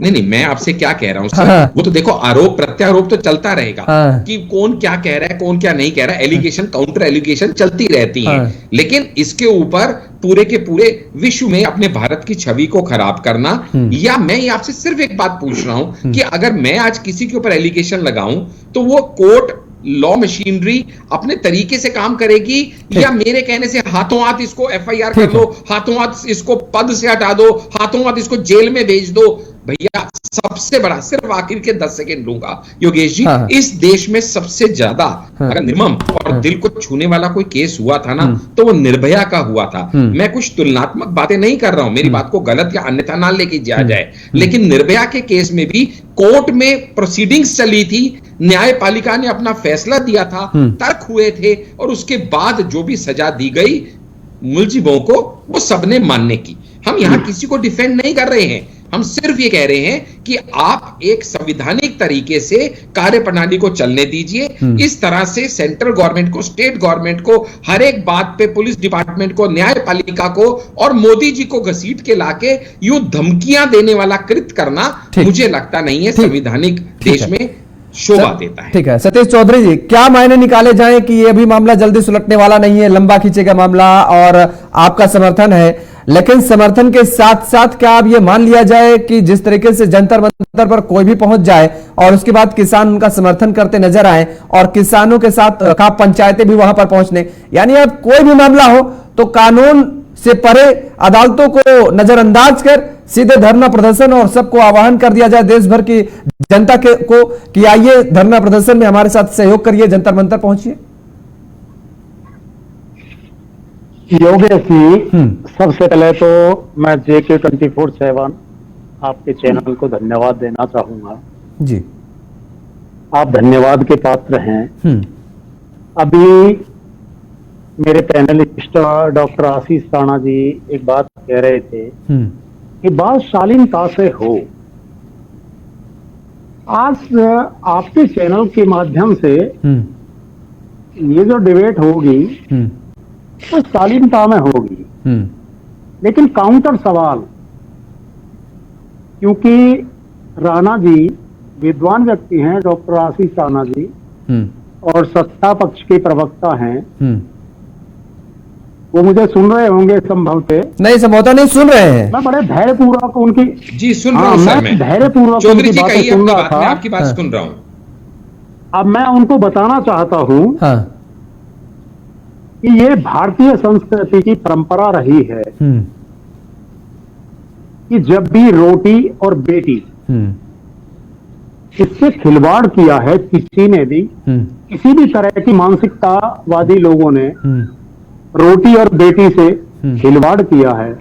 नहीं, मैं आपसे क्या कह रहा हूं सर, वो तो देखो आरोप प्रत्यारोप तो चलता रहेगा कि कौन क्या कह रहा है कौन क्या नहीं कह रहा है, एलिगेशन काउंटर एलिगेशन चलती रहती है, लेकिन इसके ऊपर पूरे के पूरे विश्व में अपने भारत की छवि को खराब करना, या मैं ये आपसे सिर्फ एक बात पूछ रहा हूं कि अगर मैं आज किसी के ऊपर एलिगेशन लगाऊं तो वो कोर्ट लॉ मशीनरी अपने तरीके से काम करेगी, या मेरे कहने से हाथों हाथ इसको एफआईआर कर लो, हाथों हाथ इसको पद से हटा दो, हाथों हाथ इसको जेल में भेज दो। भैया सबसे बड़ा, सिर्फ आखिर के 10 सेकंड लूंगा योगेश जी, इस देश में सबसे ज्यादा अगर निर्मम और दिल को छूने वाला कोई केस हुआ था ना तो वो निर्भया का हुआ था। मैं कुछ तुलनात्मक बातें नहीं कर रहा हूं, मेरी बात को गलत या अन्यथा ना लेके जाया जाए, लेकिन निर्भया के केस में भी कोर्ट में प्रोसीडिंग्स चली थी, न्यायपालिका ने अपना फैसला दिया था, तर्क हुए थे और उसके बाद जो भी सजा दी गई मुलजिमों को वो सबने मानने की। हम यहां किसी को डिफेंड नहीं कर रहे हैं, हम सिर्फ ये कह रहे हैं कि आप एक संवैधानिक तरीके से कार्य प्रणाली को चलने दीजिए। इस तरह से सेंट्रल गवर्नमेंट को, स्टेट गवर्नमेंट को, हर एक बात पे पुलिस डिपार्टमेंट को, न्यायपालिका को और मोदी जी को घसीट के लाके यूं धमकियां देने वाला कृत्य करना मुझे लगता नहीं है संवैधानिक देश में शोभा देता है। ठीक है सतीश चौधरी जी, क्या मायने निकाले जाएं कि ये भी मामला जल्दी सुलटने वाला नहीं है, लंबा खींचेगा मामला, और आपका समर्थन है, लेकिन समर्थन के साथ साथ क्या अब ये मान लिया जाए कि जिस तरीके से जंतर मंतर पर कोई भी पहुंच जाए और उसके बाद किसान उनका समर्थन करते नजर आए और किसानों के साथ खाप पंचायतें भी वहां पर पहुंचने, यानी अब कोई भी मामला हो तो कानून से परे अदालतों को नजरअंदाज कर सीधे धरना प्रदर्शन और सबको आह्वान कर दिया जाए देश भर की जनता को कि आइए धरना प्रदर्शन में हमारे साथ सहयोग करिए, जंतर मंतर पहुंचिए? योगेश जी, सबसे पहले तो मैं JK 24/7 आपके चैनल को धन्यवाद देना चाहूंगा जी। आप धन्यवाद के पात्र हैं। अभी मेरे पैनलिस्ट डॉक्टर आशीष राणा जी एक बात कह रहे थे कि बात शालीनता से हो। आज आपके चैनल के माध्यम से ये जो डिबेट होगी तो शालीनता में होगी, लेकिन काउंटर सवाल, क्योंकि राणा जी विद्वान व्यक्ति हैं, डॉक्टर आशीष राणा जी, और सत्ता पक्ष के प्रवक्ता हैं, वो मुझे सुन रहे होंगे संभवतः। नहीं, संभवतः नहीं सुन रहे हैं। मैं बड़े धैर्यपूर्वक उनकी जी सुन रहा हूं सर, मैं धैर्यपूर्वक चौधरी जी कहिए अपनी बात, मैं आपकी बात सुन रहा हूं। अब मैं उनको बताना चाहता हूं कि ये भारतीय संस्कृति की परंपरा रही है कि जब भी रोटी और बेटी इससे खिलवाड़ किया है किसी ने भी, किसी भी तरह की मानसिकतावादी लोगों ने रोटी और बेटी से खिलवाड़ किया है,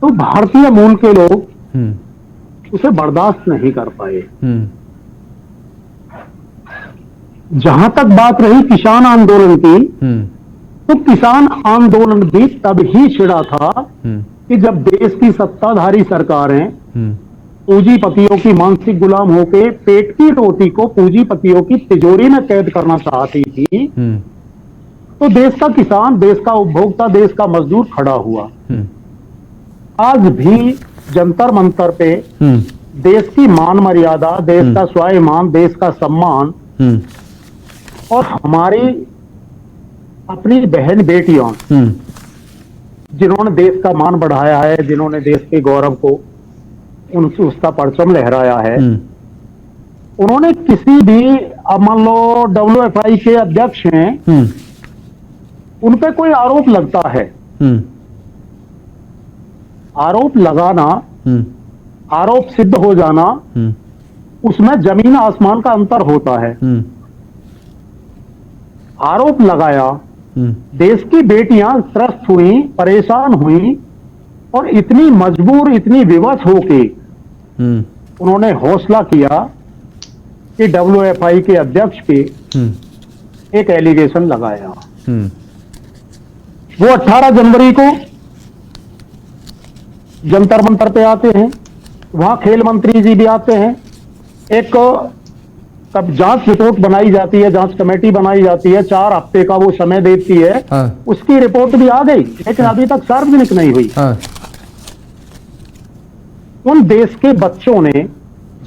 तो भारतीय मूल के लोग उसे बर्दाश्त नहीं कर पाए। जहां तक बात रही किसान आंदोलन की, तो किसान आंदोलन भी तब ही छिड़ा था कि जब देश की सत्ताधारी सरकारें पूंजीपतियों की मानसिक गुलाम होके पेट की रोटी को पूंजीपतियों की तिजोरी में कैद करना चाहती थी, तो देश का किसान, देश का उपभोक्ता, देश का मजदूर खड़ा हुआ। आज भी जंतर मंतर पे देश की मान मर्यादा, देश का स्वाभिमान, देश का सम्मान और हमारी अपनी बहन बेटियों जिन्होंने देश का मान बढ़ाया है, जिन्होंने देश के गौरव को उसका परचम लहराया है, उन्होंने किसी भी, अब मान लो WFI के अध्यक्ष हैं, उन पे कोई आरोप लगता है, आरोप लगाना, आरोप सिद्ध हो जाना, उसमें जमीन आसमान का अंतर होता है। आरोप लगाया, देश की बेटियां त्रस्त हुई, परेशान हुई और इतनी मजबूर, इतनी विवश होके उन्होंने हौसला किया कि WFI के अध्यक्ष पे एक एलिगेशन लगाया। वो 18 जनवरी को जंतर मंतर पे आते हैं, वहां खेल मंत्री जी भी आते हैं, एक तब जांच रिपोर्ट बनाई जाती है, जांच कमेटी बनाई जाती है, 4 हफ्ते का वो समय देती है। उसकी रिपोर्ट भी आ गई, लेकिन अभी तक सार्वजनिक नहीं हुई। उन देश के बच्चों ने,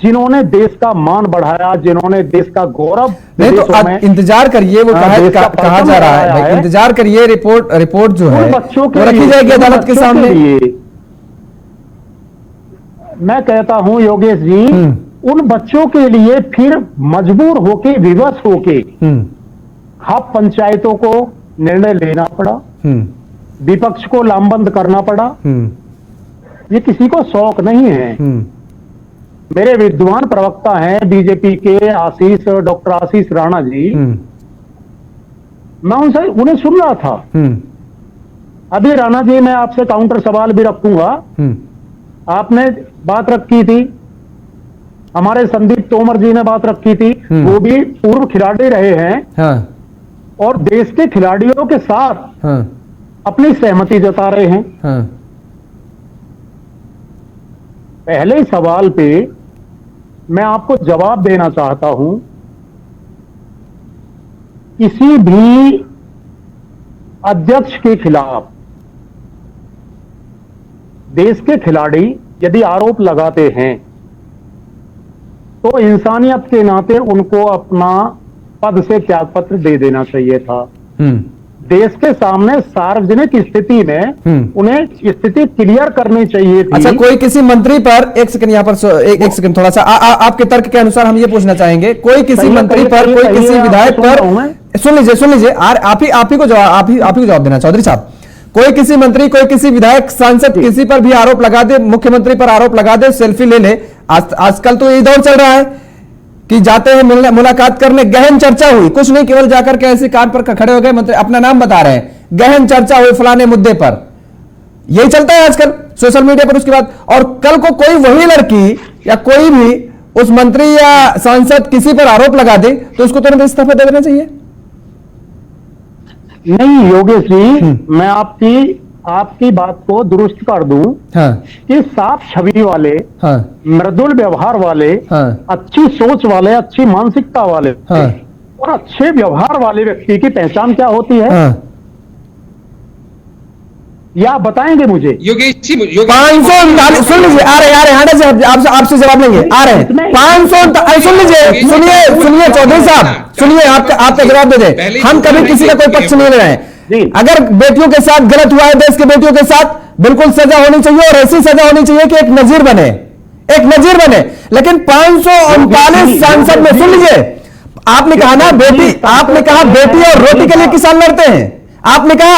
जिन्होंने देश का मान बढ़ाया, जिन्होंने देश का गौरव, नहीं तो इंतजार करिए, वो कहा जा रहा है भाई, इंतजार करिए, रिपोर्ट जो है बच्चों वो रखी जाएगी अदालत के सामने। मैं कहता हूं योगेश जी, उन बच्चों के लिए फिर मजबूर होके, विवश होके खाप पंचायतों को निर्णय लेना पड़ा, विपक्ष को लामबंद करना पड़ा। ये किसी को शौक नहीं है। मेरे विद्वान प्रवक्ता हैं बीजेपी के डॉक्टर आशीष राणा जी, मैं उन्हें सुन रहा था। अभी राणा जी, मैं आपसे काउंटर सवाल भी रखूंगा। आपने बात रखी थी, हमारे संदीप तोमर जी ने बात रखी थी, वो भी पूर्व खिलाड़ी रहे हैं और देश के खिलाड़ियों के साथ अपनी सहमति जता रहे हैं। पहले सवाल पे मैं आपको जवाब देना चाहता हूं, किसी भी अध्यक्ष के खिलाफ देश के खिलाड़ी यदि आरोप लगाते हैं तो इंसानियत के नाते उनको अपना पद से त्यागपत्र दे देना चाहिए था। देश के सामने सार्वजनिक स्थिति में उन्हें स्थिति क्लियर करनी चाहिए थी। अच्छा, कोई किसी मंत्री पर, एक सेकंड यहाँ पर, एक सेकंड थोड़ा सा आपके तर्क के अनुसार हम ये पूछना चाहेंगे, कोई किसी मंत्री पर, कोई किसी विधायक पर, सुन लीजिए, आप ही को जवाब देना चौधरी साहब। कोई किसी मंत्री, कोई किसी विधायक, सांसद किसी पर भी आरोप लगा दे, मुख्यमंत्री पर आरोप लगा दे, सेल्फी ले ले। आजकल तो ये दौर चल रहा है कि जाते हैं मिलने, मुलाकात करने, गहन चर्चा हुई, कुछ नहीं, केवल जाकर के ऐसे कार पर खड़े हो गए, मंत्री अपना नाम बता रहे हैं, गहन चर्चा हुई फलाने मुद्दे पर। यही चलता है आजकल सोशल मीडिया पर। उसके बाद और कल को कोई वही लड़की या कोई भी उस मंत्री या सांसद किसी पर आरोप लगा दे तो उसको तुरंत इस्तीफा दे देना चाहिए। नहीं योगेश जी, मैं आपकी बात को दुरुस्त कर दूं कि साफ छवि वाले, मृदुल व्यवहार वाले, अच्छी सोच वाले, अच्छी मानसिकता वाले और अच्छे व्यवहार वाले व्यक्ति की पहचान क्या होती है, या आप बताएंगे मुझे? योगेश जी, 539, सुन लीजिए, आ रहे आपसे जवाब लेंगे, आ रहे हैं 500। सुन लीजिए, सुनिए चौधरी साहब, सुनिए, आपका जवाब दे दें। हम कभी किसी का कोई पक्ष नहीं ले रहे हैं। अगर बेटियों के साथ गलत हुआ है, देश के बेटियों के साथ, बिल्कुल सजा होनी चाहिए और ऐसी सजा होनी चाहिए कि एक नजीर बने। लेकिन 539 सांसद में, सुन लीजिए, आपने कहा ना बेटी, आपने कहा बेटी और रोटी के लिए किसान लड़ते हैं, आपने कहा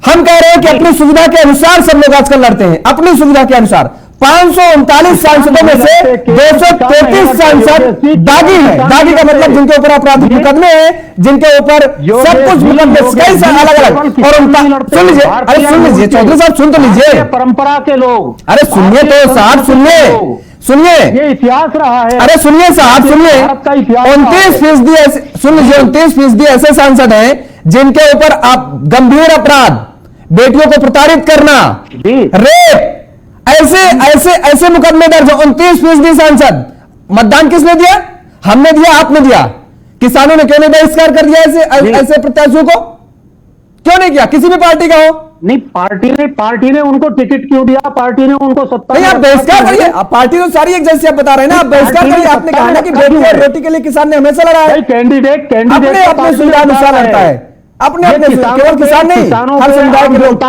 हम कह रहे हैं कि अपनी सुविधा के अनुसार सब लोग आजकल लड़ते हैं, अपनी सुविधा के अनुसार। 539 सांसदों में से 233 सांसद दागी हैं। दागी का मतलब जिनके ऊपर आपराधिक मुकदमे हैं, जिनके ऊपर सब कुछ मुकदमे कई अलग अलग। और उनका सुन लीजिए, अरे सुन लीजिए चौधरी साहब, सुन तो लीजिए, परंपरा के लोग, अरे सुनिए तो साहब, सुनिए, ये इतिहास रहा है। अरे सुनिए साहब, सुनिए, 29% ऐसे, सुन लीजिए, 29% ऐसे सांसद हैं जिनके ऊपर आप गंभीर अपराध, बेटियों को प्रताड़ित करना, रेप, ऐसे ऐसे ऐसे मुकदमे दर्ज। 29% सांसद। मतदान किसने दिया? हमने दिया, आपने दिया। किसानों ने क्यों नहीं बहिष्कार कर दिया ऐसे प्रत्याशियों को? क्यों नहीं किया? किसी भी पार्टी का हो नहीं, पार्टी ने उनको टिकट क्यों दिया? पार्टी ने उनको सत्ता, नहीं, आप बहिष्कार करिए। पार्टी तो सारी एक जैसी आप बता रहे हैं ना, आप बहिष्कार करिए। आपने कहा ना कि बेटी और रोटी के लिए किसान ने हमेशा लड़ा है। कैंडिडेट अपने सुविधा अनुसार लड़ता है, अपने केवल किसान नहीं, हर समुदाय के लोग,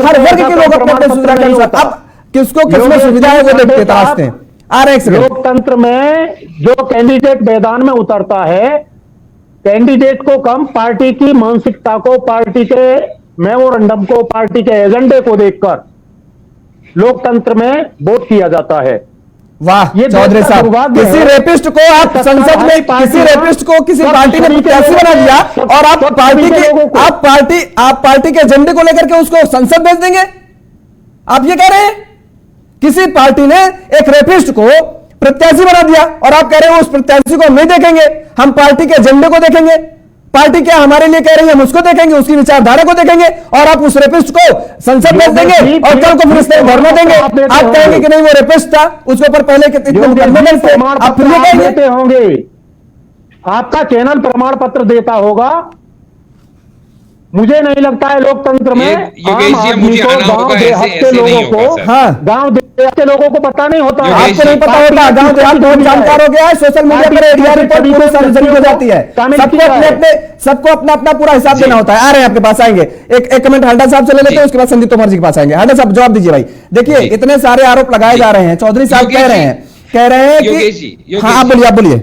हर वर्ग के लोग अपने सुविधा के अनुसार। अब किसको किसमें सुविधा है वो देखते तलाशते हैं। आ रहे हैं। लोकतंत्र में जो कैंडिडेट मैदान में उतरता है, कैंडिडेट को कम, पार्टी की मानसिकता को, पार्टी के मेमोरेंडम को, पार्टी के एजेंडे को देखकर लोकतंत्र में वोट किया जाता है। वाह चौधरी साहब, किसी रेपिस्ट को आप संसद में, किसी रेपिस्ट को किसी पार्टी ने प्रत्याशी बना दिया और आप पार्टी के एजेंडे को लेकर के उसको संसद भेज देंगे? आप ये कह रहे हैं? किसी पार्टी ने एक रेपिस्ट को प्रत्याशी बना दिया और आप कह रहे हो उस प्रत्याशी को हम नहीं देखेंगे, हम पार्टी के एजेंडे को देखेंगे। पार्टी क्या हमारे लिए कह रही है, हम उसको देखेंगे, उसकी विचारधारा को देखेंगे, और आप उस रेपिस्ट को संसद भेज देंगे और कल को फिर इस तरह धरना देंगे। आप कहेंगे कि नहीं वो रेपिस्ट था, उसके ऊपर पहले कितने मुकदमे थे, आप फिर ये कहेंगे होंगे, आपका चैनल प्रमाण पत्र देता होगा। मुझे नहीं लगता है लोकतंत्र में आम आदमी को, गांव देहात के लोगों को, गांव देहात के लोगों को पता नहीं होता। आपको नहीं पता होता, गांव देहात बहुत जानकार हो गया है। सोशल मीडिया पर एडीआर रिपोर्ट पूरे सार्वजनिक हो जाती है, सबको अपना अपना पूरा हिसाब देना होता है। आ रहे हैं आपके पास, आएंगे। एक कमेंट हांडा साहब से ले लेते हैं, उसके बाद संदीप तोमर जी के पास आएंगे। हांडा साहब जवाब दीजिए भाई। देखिए इतने सारे आरोप लगाए जा रहे हैं, चौधरी साहब कह रहे हैं कि हाँ आप बोलिए।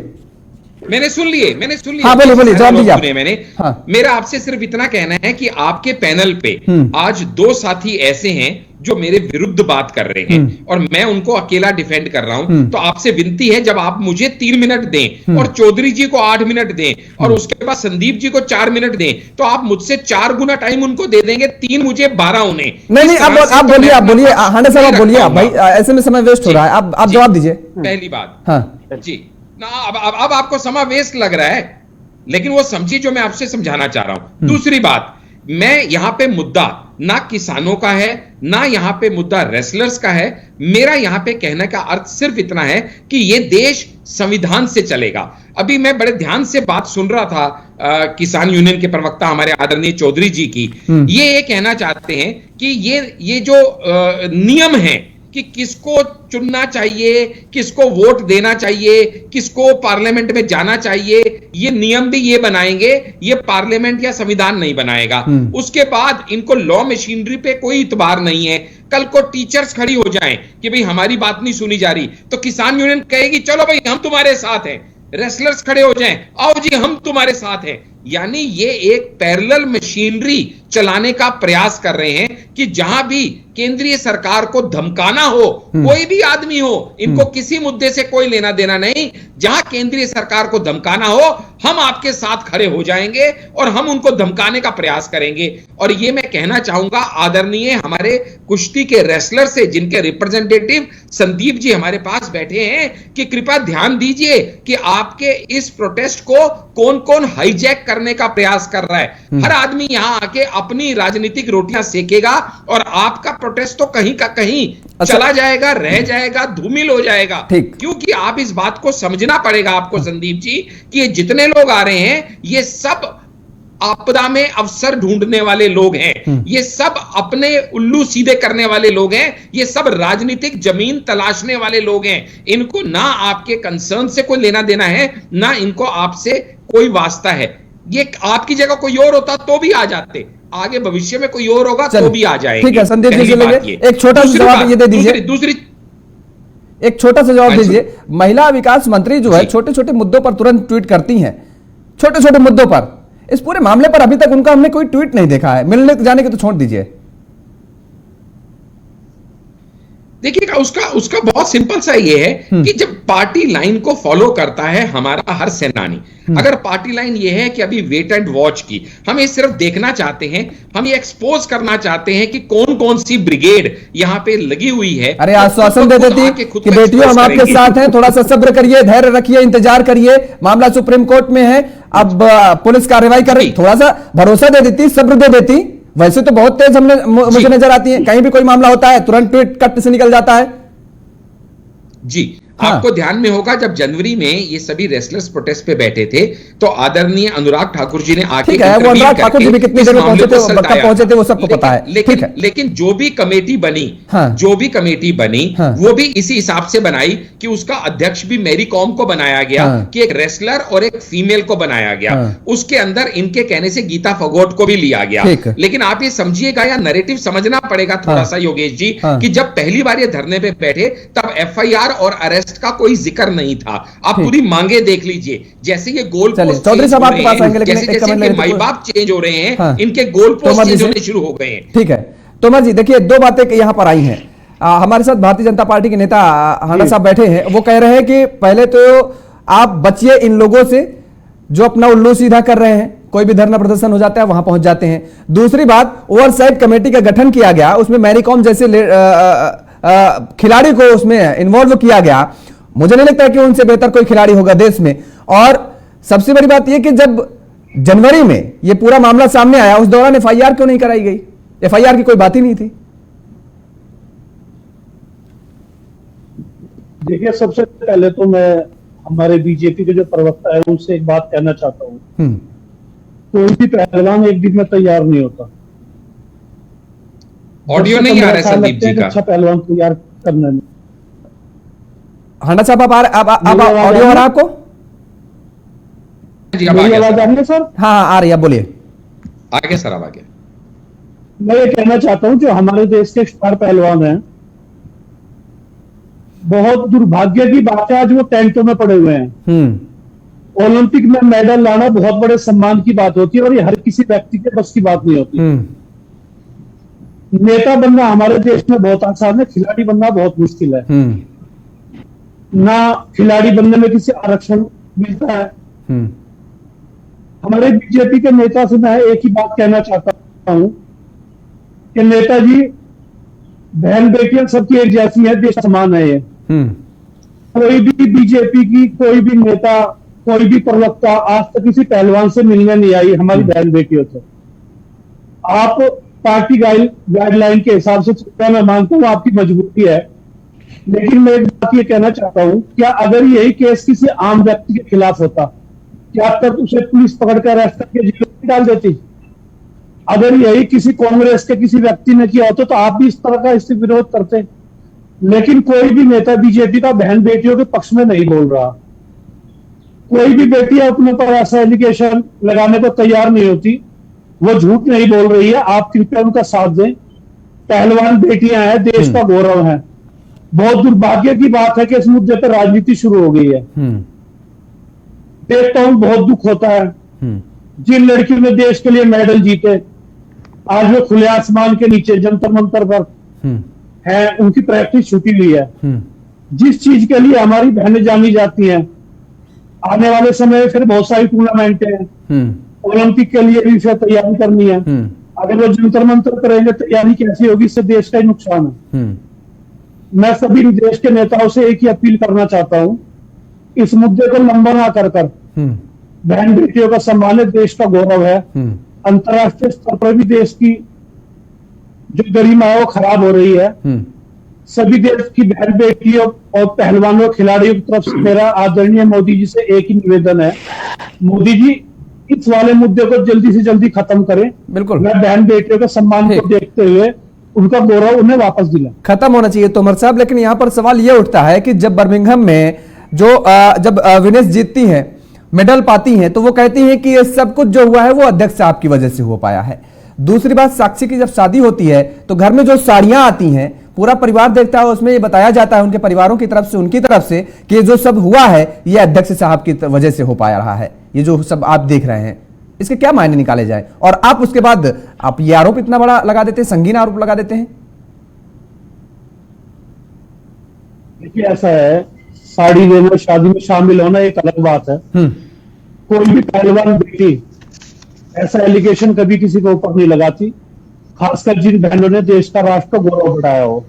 मैंने सुन लिए। हाँ बोलिए, जवाब दीजिए मैंने। हाँ। मेरा आपसे सिर्फ इतना कहना है कि आपके पैनल पे आज 2 साथी ऐसे हैं जो मेरे विरुद्ध बात कर रहे हैं और मैं उनको अकेला डिफेंड कर रहा हूं। तो आपसे विनती है, जब आप मुझे 3 मिनट दें और चौधरी जी को 8 मिनट दें और उसके बाद संदीप जी को 4 मिनट दें, तो आप मुझसे 4 गुना टाइम उनको दे देंगे, 3 मुझे 12 उन्हें। नहीं, आप बोलिए हांडा साहब, आप बोलिए भाई, ऐसे में समय वेस्ट हो रहा है। आप जवाब दीजिए। पहली बात, हाँ जी ना, अब आपको समय वेस्ट लग रहा है, लेकिन वो समझिए जो मैं आपसे समझाना चाह रहा हूं। दूसरी बात, मैं यहां पे मुद्दा ना किसानों का है, ना यहां पे मुद्दा रेसलर्स का है। मेरा यहां पे कहने का अर्थ सिर्फ इतना है कि ये देश संविधान से चलेगा। अभी मैं बड़े ध्यान से बात सुन रहा था किसान यूनियन के प्रवक्ता हमारे आदरणीय चौधरी जी की। ये कहना चाहते हैं कि ये जो नियम है कि किसको चुनना चाहिए, किसको वोट देना चाहिए, किसको पार्लियामेंट में जाना चाहिए, ये नियम भी ये बनाएंगे, ये पार्लियामेंट या संविधान नहीं बनाएगा। उसके बाद इनको लॉ मशीनरी पे कोई इतबार नहीं है। कल को टीचर्स खड़ी हो जाएं कि भाई हमारी बात नहीं सुनी जा रही, तो किसान यूनियन कहेगी चलो भाई हम तुम्हारे साथ हैं। रेसलर्स खड़े हो जाएं, आओ जी हम तुम्हारे साथ हैं। यानी ये एक पैरेलल मशीनरी चलाने का प्रयास कर रहे हैं कि जहां भी केंद्रीय सरकार को धमकाना हो, कोई भी आदमी हो, इनको किसी मुद्दे से कोई लेना देना नहीं, जहां केंद्रीय सरकार को धमकाना हो हम आपके साथ खड़े हो जाएंगे और हम उनको धमकाने का प्रयास करेंगे। और ये मैं कहना चाहूंगा आदरणीय हमारे कुश्ती के रेसलर से, जिनके रिप्रेजेंटेटिव संदीप जी हमारे पास बैठे हैं, कि कृपया ध्यान दीजिए कि आपके इस प्रोटेस्ट को कौन कौन हाईजैक करने का प्रयास कर रहा है। हर आदमी यहां आके अपनी राजनीतिक रोटियां सेकेगा और आपका प्रोटेस्ट तो कहीं का कहीं चला जाएगा, रह जाएगा, धूमिल हो जाएगा। क्योंकि आप इस बात को समझना पड़ेगा आपको संदीप जी कि ये जितने लोग आ रहे हैं ये सब आपदा में अवसर ढूंढने वाले लोग हैं, ये सब अपने उल्लू सीधे करने वाले लोग हैं, ये सब राजनीतिक जमीन तलाशने वाले लोग हैं। इनको ना आपके कंसर्न से कोई लेना देना है, ना इनको आपसे कोई वास्ता है। ये आपकी जगह कोई और होता तो भी आ जाते, आगे भविष्य में कोई और होगा तो भी आ जाएंगे। ठीक है संदीप जी, एक छोटा सा जवाब ये दे दीजिए। दूसरी एक छोटा सा जवाब दीजिए। महिला विकास मंत्री जो है छोटे छोटे मुद्दों पर तुरंत ट्वीट करती हैं, छोटे छोटे मुद्दों पर। इस पूरे मामले पर अभी तक उनका हमने कोई ट्वीट नहीं देखा है, मिलने जाने के तो छोड़ दीजिए। देखिएगा, उसका बहुत सिंपल सा ये है कि जब पार्टी लाइन को फॉलो करता है हमारा हर सेनानी, अगर पार्टी लाइन ये है कि अभी वेट एंड वॉच की, हम ये सिर्फ देखना चाहते हैं, हम ये एक्सपोज करना चाहते हैं कि कौन कौन सी ब्रिगेड यहां पे लगी हुई है। अरे आश्वासन दे देती कि बेटियों हम आपके साथ हैं, थोड़ा सा सब्र करिए, धैर्य रखिए, इंतजार करिए, मामला सुप्रीम कोर्ट में है, अब पुलिस कार्रवाई कर रही, थोड़ा सा भरोसा दे देती, सब्र दे देती। वैसे तो बहुत तेज मुझे नजर आती है, कहीं भी कोई मामला होता है तुरंत ट्वीट कट से निकल जाता है। जी, आपको ध्यान में होगा जब जनवरी में ये सभी रेसलर्स प्रोटेस्ट पे बैठे थे तो आदरणीय अनुराग ठाकुर जी ने आके, ठीक है, वो अनुराग ठाकुर जी भी कितनी देर में पहुंचे थे वो सबको पता है। लेकिन जो भी कमेटी बनी, जो भी कमेटी बनी वो भी इसी हिसाब से बनाई कि उसका अध्यक्ष भी मैरी कॉम को बनाया गया, कि एक रेसलर और एक फीमेल को बनाया गया, उसके अंदर इनके कहने से गीता फगोट को भी लिया गया। लेकिन आप ये समझिएगा या नैरेटिव समझना पड़ेगा थोड़ा सा योगेश जी, कि जब पहली बार ये धरने पे बैठे तब FIR और अरेस्ट का कोई जिक्र नहीं था। आप पूरी मांगे देख लीजिए, जैसे ये गोल पोस्ट चौधरी साहब आपके पास आएंगे, लेकिन जैसे इनके माई बाप चेंज हो रहे हैं, इनके गोल पोस्ट चेंज होने शुरू हो गए हैं। ठीक है तोमर जी, देखिए दो बातें यहां पर आई हैं। हमारे साथ भारतीय जनता पार्टी के नेता हांडा साहब बैठे हैं, वो कह रहे हैं कि पहले तो आप बचिए इन लोगों से जो अपना उल्लू सीधा कर रहे हैं, कोई भी धरना प्रदर्शन हो जाता है वहां पहुंच जाते हैं। दूसरी बात, ओवरसाइट कमेटी का गठन किया गया, उसमें मैरी कॉम जैसे खिलाड़ी को उसमें इन्वॉल्व किया गया, मुझे नहीं लगता है कि उनसे बेहतर कोई खिलाड़ी होगा देश में। और सबसे बड़ी बात यह कि जब जनवरी में यह पूरा मामला सामने आया उस दौरान FIR क्यों नहीं कराई गई? FIR की कोई बात ही नहीं थी। देखिए, सबसे पहले तो मैं हमारे बीजेपी के जो प्रवक्ता है उनसे एक बात कहना चाहता हूं, कोई भी पहलवान एक दिन में तैयार नहीं होता। ऑडियो नहीं आ रहा है संदीप जी का। अच्छा पहलवान तैयार करने में। हांडा साहब आप ऑडियो आ रहा आपको? जी, अब आ गया आवाज आ रही है सर? हाँ आ रही है, बोलिए। आगे सर, अब आगे। मैं ये कहना चाहता हूं जो हमारे देश के स्टार पहलवान हैं, बहुत दुर्भाग्य की बात है आज वो टेंटों में पड़े हुए हैं। ओलंपिक में मेडल लाना बहुत बड़े सम्मान की बात होती है और ये हर किसी व्यक्ति के बस की बात नहीं होती। नेता बनना हमारे देश में बहुत आसान है, खिलाड़ी बनना बहुत मुश्किल है। ना खिलाड़ी बनने में किसी आरक्षण मिलता है। हमारे बीजेपी के नेता से मैं एक ही बात कहना चाहता हूं कि नेताजी, बहन बेटियां सबकी एक जैसी है, देश समान है। ये कोई भी बीजेपी की कोई भी नेता, कोई भी प्रवक्ता आज तक किसी पहलवान से मिलने नहीं आई हमारी बहन बेटियों से। आप पार्टी गाइडलाइन के हिसाब से चलना मैं मानता हूं आपकी मजबूरी है, लेकिन मैं एक बात ये कहना चाहता हूं, क्या अगर यही केस किसी आम व्यक्ति के खिलाफ होता, क्या अब तक उसे पुलिस पकड़कर अरेस्ट करके जेल में डाल देती? अगर यही किसी कांग्रेस के किसी व्यक्ति ने किया होता तो आप भी इस तरह का इससे विरोध करते। लेकिन कोई भी नेता बीजेपी का बहन बेटियों के पक्ष में नहीं बोल रहा। कोई भी बेटी अपने पर ऐसा एलिगेशन लगाने को तैयार नहीं होती, वो झूठ नहीं बोल रही है। आप कृपया उनका साथ दें। पहलवान बेटियां हैं, देश का गौरव है। बहुत दुर्भाग्य की बात है कि इस मुद्दे पर राजनीति शुरू हो गई है। देखता हूं बहुत दुख होता है। जिन लड़कियों ने देश के लिए मेडल जीते, आज वो खुले आसमान के नीचे जंतर मंतर पर है, उनकी प्रैक्टिस छुटी हुई है। जिस चीज के लिए हमारी बहनें जानी जाती हैं, आने वाले समय में फिर बहुत सारी टूर्नामेंट हैं, ओलंपिक के लिए भी फिर तैयारी करनी है। अगर वो जंतर मंतर करेंगे, तैयारी कैसी होगी? इससे देश का ही नुकसान है। मैं सभी देश के नेताओं से एक ही अपील करना चाहता हूं, इस मुद्दे को लंबा ना कर बहन बेटियों का सम्मान है, देश का गौरव है। अंतर्राष्ट्रीय स्तर पर भी देश की जो गरिमा है वो खराब हो रही है। सभी देश की बहन बेटियों और पहलवानों खिलाड़ियों की तरफ से मेरा आदरणीय मोदी जी से एक ही निवेदन है, मोदी जी इस वाले मुद्दे को जल्दी से जल्दी खत्म करें। बिल्कुल, मैं बहन बेटियों के सम्मान को देखते हुए उनका गौरव उन्हें वापस दिला। खत्म होना चाहिए तोमर साहब। लेकिन यहां पर सवाल यह उठता है कि जब बर्मिंघम में जब विनेश जीतती हैं, मेडल पाती हैं, तो वो कहती हैं कि ये सब कुछ जो हुआ है वो अध्यक्ष साहब की वजह से हो पाया है। दूसरी बात, साक्षी की जब शादी होती है तो घर में जो साड़ियां आती हैं पूरा परिवार देखता है, उसमें ये बताया जाता है उनके परिवारों की तरफ से, उनकी तरफ से, कि जो सब हुआ है ये अध्यक्ष साहब की वजह से हो पाया रहा है। ये जो सब आप देख रहे हैं, इसके क्या मायने निकाले जाए? और आप उसके बाद आप ये आरोप इतना बड़ा लगा देते हैं, संगीन आरोप लगा देते हैं। देखिए ऐसा है, साड़ी देना, शादी में शामिल होना एक अलग बात है। कोई भी पहलवान बेटी ऐसा एलिगेशन कभी किसी के ऊपर नहीं लगाती, खासकर जिन बहनों ने देश का राष्ट्र का गौरव बढ़ाया हो।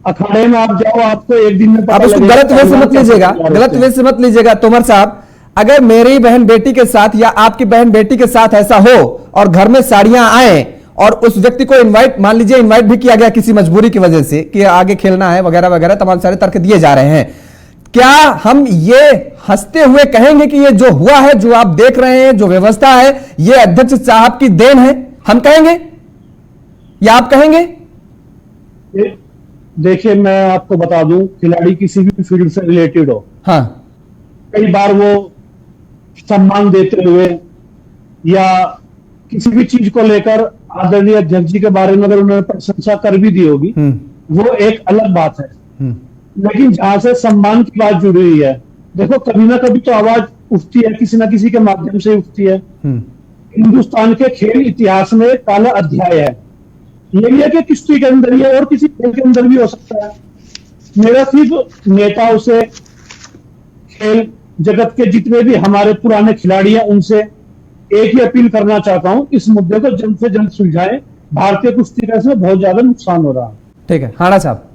अखाड़े में आप जाओ, आपको एक दिन में आप उसको गलत वे से मत लीजिएगा, गलत वे से मत लीजिएगा तोमर साहब। अगर मेरी बहन बेटी के साथ या आपकी बहन बेटी के साथ ऐसा हो और घर में साड़ियां आए और उस व्यक्ति को इनवाइट, मान लीजिए इनवाइट भी किया गया किसी मजबूरी की वजह से कि आगे खेलना है वगैरह वगैरह, तमाम सारे तर्क दिए जा रहे हैं, क्या हम ये हंसते हुए कहेंगे कि ये जो हुआ है, जो आप देख रहे हैं, जो व्यवस्था है, ये अध्यक्ष साहब की देन है? हम कहेंगे या आप कहेंगे? देखिए मैं आपको बता दूं, खिलाड़ी किसी भी फील्ड से रिलेटेड हो, हाँ, कई बार वो सम्मान देते हुए या किसी भी चीज को लेकर आदरणीय अध्यक्ष जी के बारे में अगर उन्होंने प्रशंसा कर भी दी होगी, वो एक अलग बात है। लेकिन जहां से सम्मान की बात जुड़ी हुई है, देखो कभी ना कभी तो आवाज उठती है, किसी ना किसी के माध्यम से उठती है। हिंदुस्तान के खेल इतिहास में एक काला अध्याय है। यही है कि किसी के अंदर ही है और किसी खेल के अंदर भी हो सकता है। मेरा सिर्फ नेताओं से, खेल जगत के जितने भी हमारे पुराने खिलाड़ी हैं, उनसे एक ही अपील करना चाहता हूं, इस मुद्दे को जल्द से जल्द सुलझाएं। भारतीय कुश्ती का इसमें बहुत ज्यादा नुकसान हो रहा है। ठीक है, हाड़ा साहब।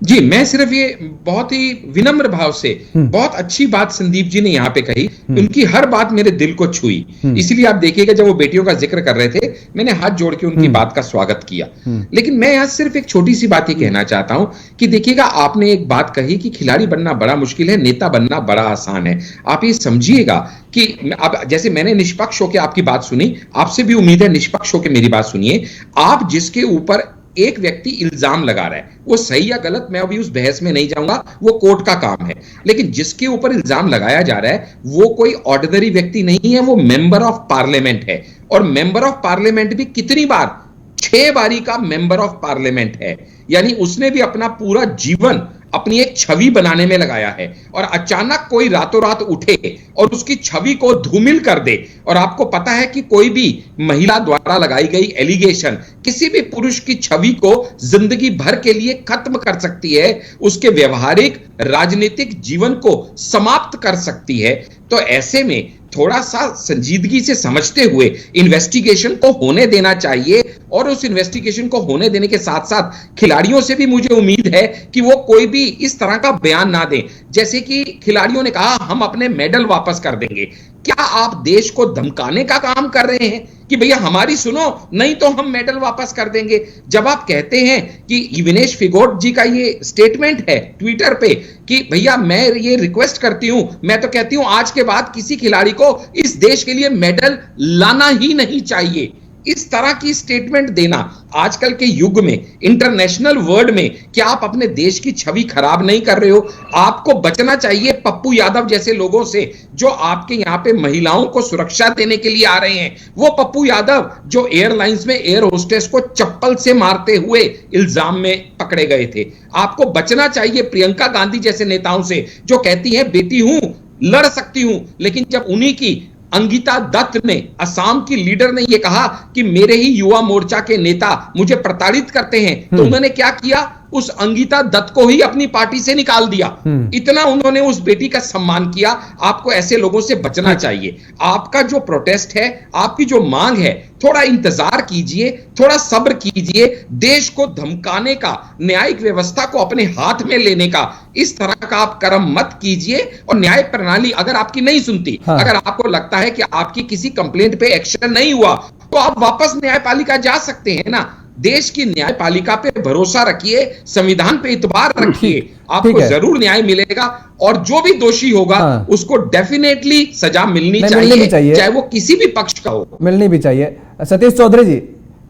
जी, मैं सिर्फ ये बहुत ही विनम्र भाव से, बहुत अच्छी बात संदीप जी ने यहाँ पे कही, उनकी हर बात मेरे दिल को छुई। इसीलिए आप देखिएगा जब वो बेटियों का जिक्र कर रहे थे, मैंने हाथ जोड़ के उनकी बात का स्वागत किया। लेकिन मैं यहाँ सिर्फ एक छोटी सी बात ही कहना चाहता हूं कि देखिएगा, आपने एक बात कही कि खिलाड़ी बनना बड़ा मुश्किल है, नेता बनना बड़ा आसान है। आप ये समझिएगा कि अब जैसे मैंने निष्पक्ष होकर आपकी बात सुनी, आपसे भी उम्मीद है निष्पक्ष होकर मेरी बात सुनिए। आप जिसके ऊपर एक व्यक्ति इल्जाम लगा रहा है, वो सही या गलत मैं अभी उस बहस में नहीं जाऊंगा, वो कोर्ट का काम है। लेकिन जिसके ऊपर इल्जाम लगाया जा रहा है वो कोई ऑर्डिनरी व्यक्ति नहीं है, वो मेंबर ऑफ पार्लियामेंट है। और मेंबर ऑफ पार्लियामेंट भी कितनी बार, 6 बारी का मेंबर ऑफ पार्लियामेंट है। यानी उसने भी अपना पूरा जीवन अपनी एक छवि बनाने में लगाया है, और अचानक कोई रातों रात उठे और उसकी छवि को धूमिल कर दे। और आपको पता है कि कोई भी महिला द्वारा लगाई गई एलिगेशन किसी भी पुरुष की छवि को जिंदगी भर के लिए खत्म कर सकती है, उसके व्यवहारिक राजनीतिक जीवन को समाप्त कर सकती है। तो ऐसे में थोड़ा सा संजीदगी से समझते हुए इन्वेस्टिगेशन को होने देना चाहिए। और उस इन्वेस्टिगेशन को होने देने के साथ साथ खिलाड़ियों से भी मुझे उम्मीद है कि वो कोई भी इस तरह का बयान ना दें, जैसे कि खिलाड़ियों ने कहा हम अपने मेडल वापस कर देंगे। क्या आप देश को धमकाने का काम कर रहे हैं कि भैया हमारी सुनो, नहीं तो हम मेडल वापस कर देंगे? जब आप कहते हैं कि विनेश फिगोट जी का ये स्टेटमेंट है ट्विटर पे कि भैया मैं ये रिक्वेस्ट करती हूं, मैं तो कहती हूं आज के बाद किसी खिलाड़ी को इस देश के लिए मेडल लाना ही नहीं चाहिए। इस तरह की स्टेटमेंट देना आजकल के युग में, इंटरनेशनल वर्ल्ड में, क्या आप अपने देश की छवि खराब नहीं कर रहे हो? आपको बचना चाहिए पप्पू यादव जैसे लोगों से जो आपके यहां पे महिलाओं को सुरक्षा देने के लिए आ रहे हैं। वो पप्पू यादव जो एयरलाइंस में एयर होस्टेस को चप्पल से मारते हुए इल्जाम में पकड़े गए थे। आपको बचना चाहिए प्रियंका गांधी जैसे नेताओं से जो कहती है बेटी हूं, लड़ सकती हूं, लेकिन जब उन्हीं की अंगिता दत्त ने, असम की लीडर ने यह कहा कि मेरे ही युवा मोर्चा के नेता मुझे प्रताड़ित करते हैं, तो उन्होंने क्या किया? उस अंगिता दत्त को ही अपनी पार्टी से निकाल दिया। इतना उन्होंने उस बेटी का सम्मान किया। आपको ऐसे लोगों से बचना चाहिए। आपका जो प्रोटेस्ट है, आपकी जो मांग है, थोड़ा इंतजार कीजिए, थोड़ा सब्र कीजिए। देश को धमकाने का, न्यायिक व्यवस्था को अपने हाथ में लेने का इस तरह का आप कर्म मत कीजिए। और न्याय प्रणाली अगर आपकी नहीं सुनती, अगर आपको लगता है कि आपकी किसी कंप्लेंट पे एक्शन नहीं हुआ, तो आप वापस न्यायपालिका जा सकते हैं ना। देश की न्यायपालिका पे भरोसा रखिए, संविधान पे इतबार रखिए, आपको जरूर न्याय मिलेगा। और जो भी दोषी होगा उसको डेफिनेटली सजा मिलनी चाहिए, चाहे वो किसी भी पक्ष का हो। मिलनी भी चाहिए। सतीश चौधरी जी,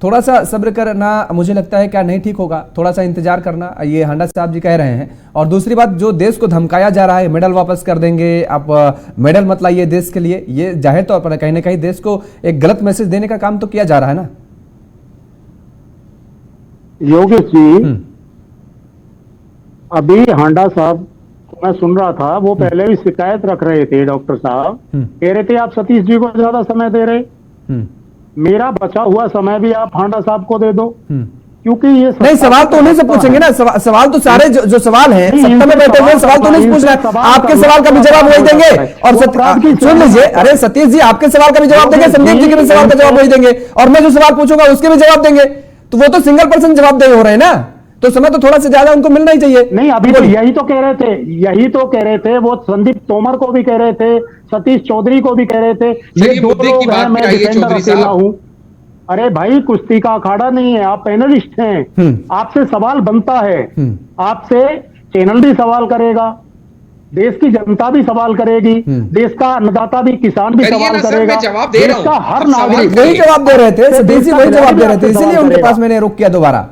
थोड़ा सा सब्र करना मुझे लगता है क्या नहीं ठीक होगा? थोड़ा सा इंतजार करना, ये हांडा साहब जी कह रहे हैं। और दूसरी बात, जो देश को धमकाया जा रहा है मेडल वापस कर देंगे, आप मेडल मत लाइए देश के लिए, ये जाहिर तौर पर कहीं ना कहीं देश को एक गलत मैसेज देने का काम तो किया जा रहा है ना। योगेश जी, अभी हांडा साहब मैं सुन रहा था, वो पहले भी शिकायत रख रहे थे डॉक्टर साहब, कह रहे थे आप सतीश जी को ज्यादा समय दे रहे। मेरा बचा हुआ समय भी आप हांडा साहब को दे दो, क्योंकि ये नहीं, सवाल तो उन्हीं से पूछेंगे ना। सवाल तो सारे जो सवाल हैं, सत्ता में बैठे हुए सवाल तो उन्हीं से पूछ रहे हैं। आपके सवाल का भी जवाब वही देंगे। और सुन लीजिए, अरे सतीश जी आपके सवाल का भी जवाब देंगे, संदीप जी के भी सवाल का जवाब वही देंगे, और मैं जो सवाल पूछूंगा उसके भी जवाब देंगे। तो वो तो सिंगल पर्सन जवाब दे हो रहे हैं ना, तो समय तो थोड़ा सा ज्यादा उनको मिलना ही चाहिए। नहीं, अभी तो यही तो कह रहे थे, वो संदीप तोमर को भी कह रहे थे, सतीश चौधरी को भी कह रहे थे, ये दो लोग हैं, मैं डिफेंडर अकेला हूं। अरे भाई, कुश्ती का अखाड़ा नहीं है, आप पैनलिस्ट हैं, आपसे सवाल बनता है, आपसे चैनल भी सवाल करेगा, देश की जनता भी सवाल करेगी, देश का अन्नदाता भी, किसान भी सवाल करेगा, देश का हर नागरिक। वही जवाब दे रहे थे सतीश जी, वही जवाब दे रहे थे, इसीलिए उनके पास मैंने रुक किया दोबारा।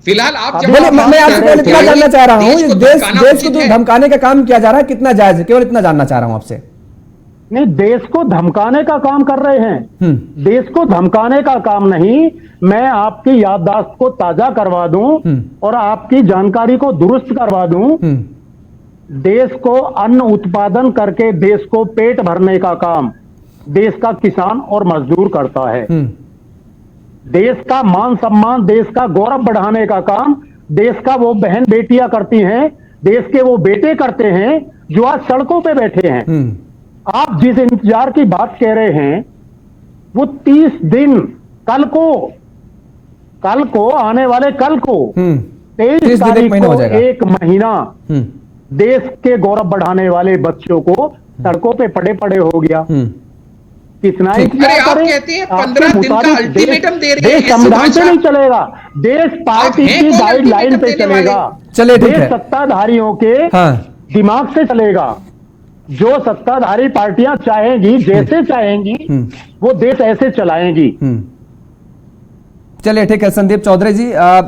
फिलहाल आप बोले, मैं आपसे पहले इतना जानना चाह रहा हूँ, देश को धमकाने का काम किया जा रहा है, कितना जायज है, केवल इतना जानना चाह रहा हूं आपसे। नहीं, देश को धमकाने का काम कर रहे हैं, देश को धमकाने का काम नहीं, मैं आपकी याददाश्त को ताजा करवा दूं और आपकी जानकारी को दुरुस्त करवा दूं। देश को अन्न उत्पादन करके देश को पेट भरने का काम देश का किसान और मजदूर करता है। देश का मान सम्मान, देश का गौरव बढ़ाने का काम देश का वो बहन बेटियां करती हैं, देश के वो बेटे करते हैं जो आज सड़कों पे बैठे हैं। आप जिस इंतजार की बात कह रहे हैं, वो 30 दिन, कल को आने वाले कल को 23 तारीख को 1 महीना देश के गौरव बढ़ाने वाले बच्चों को सड़कों पे पड़े हो गया। कितना इंतजार करें? कहते हैं 15 दिन का अल्टीमेटम दे रहे हैं। देश संविधान से नहीं चलेगा, देश पार्टी की गाइडलाइन पे चलेगा, देश सत्ताधारियों के दिमाग से चलेगा। जो सत्ताधारी पार्टियां चाहेंगी, जैसे चाहेंगी, वो देश ऐसे चलाएंगी। चलिए ठीक है संदीप चौधरी जी,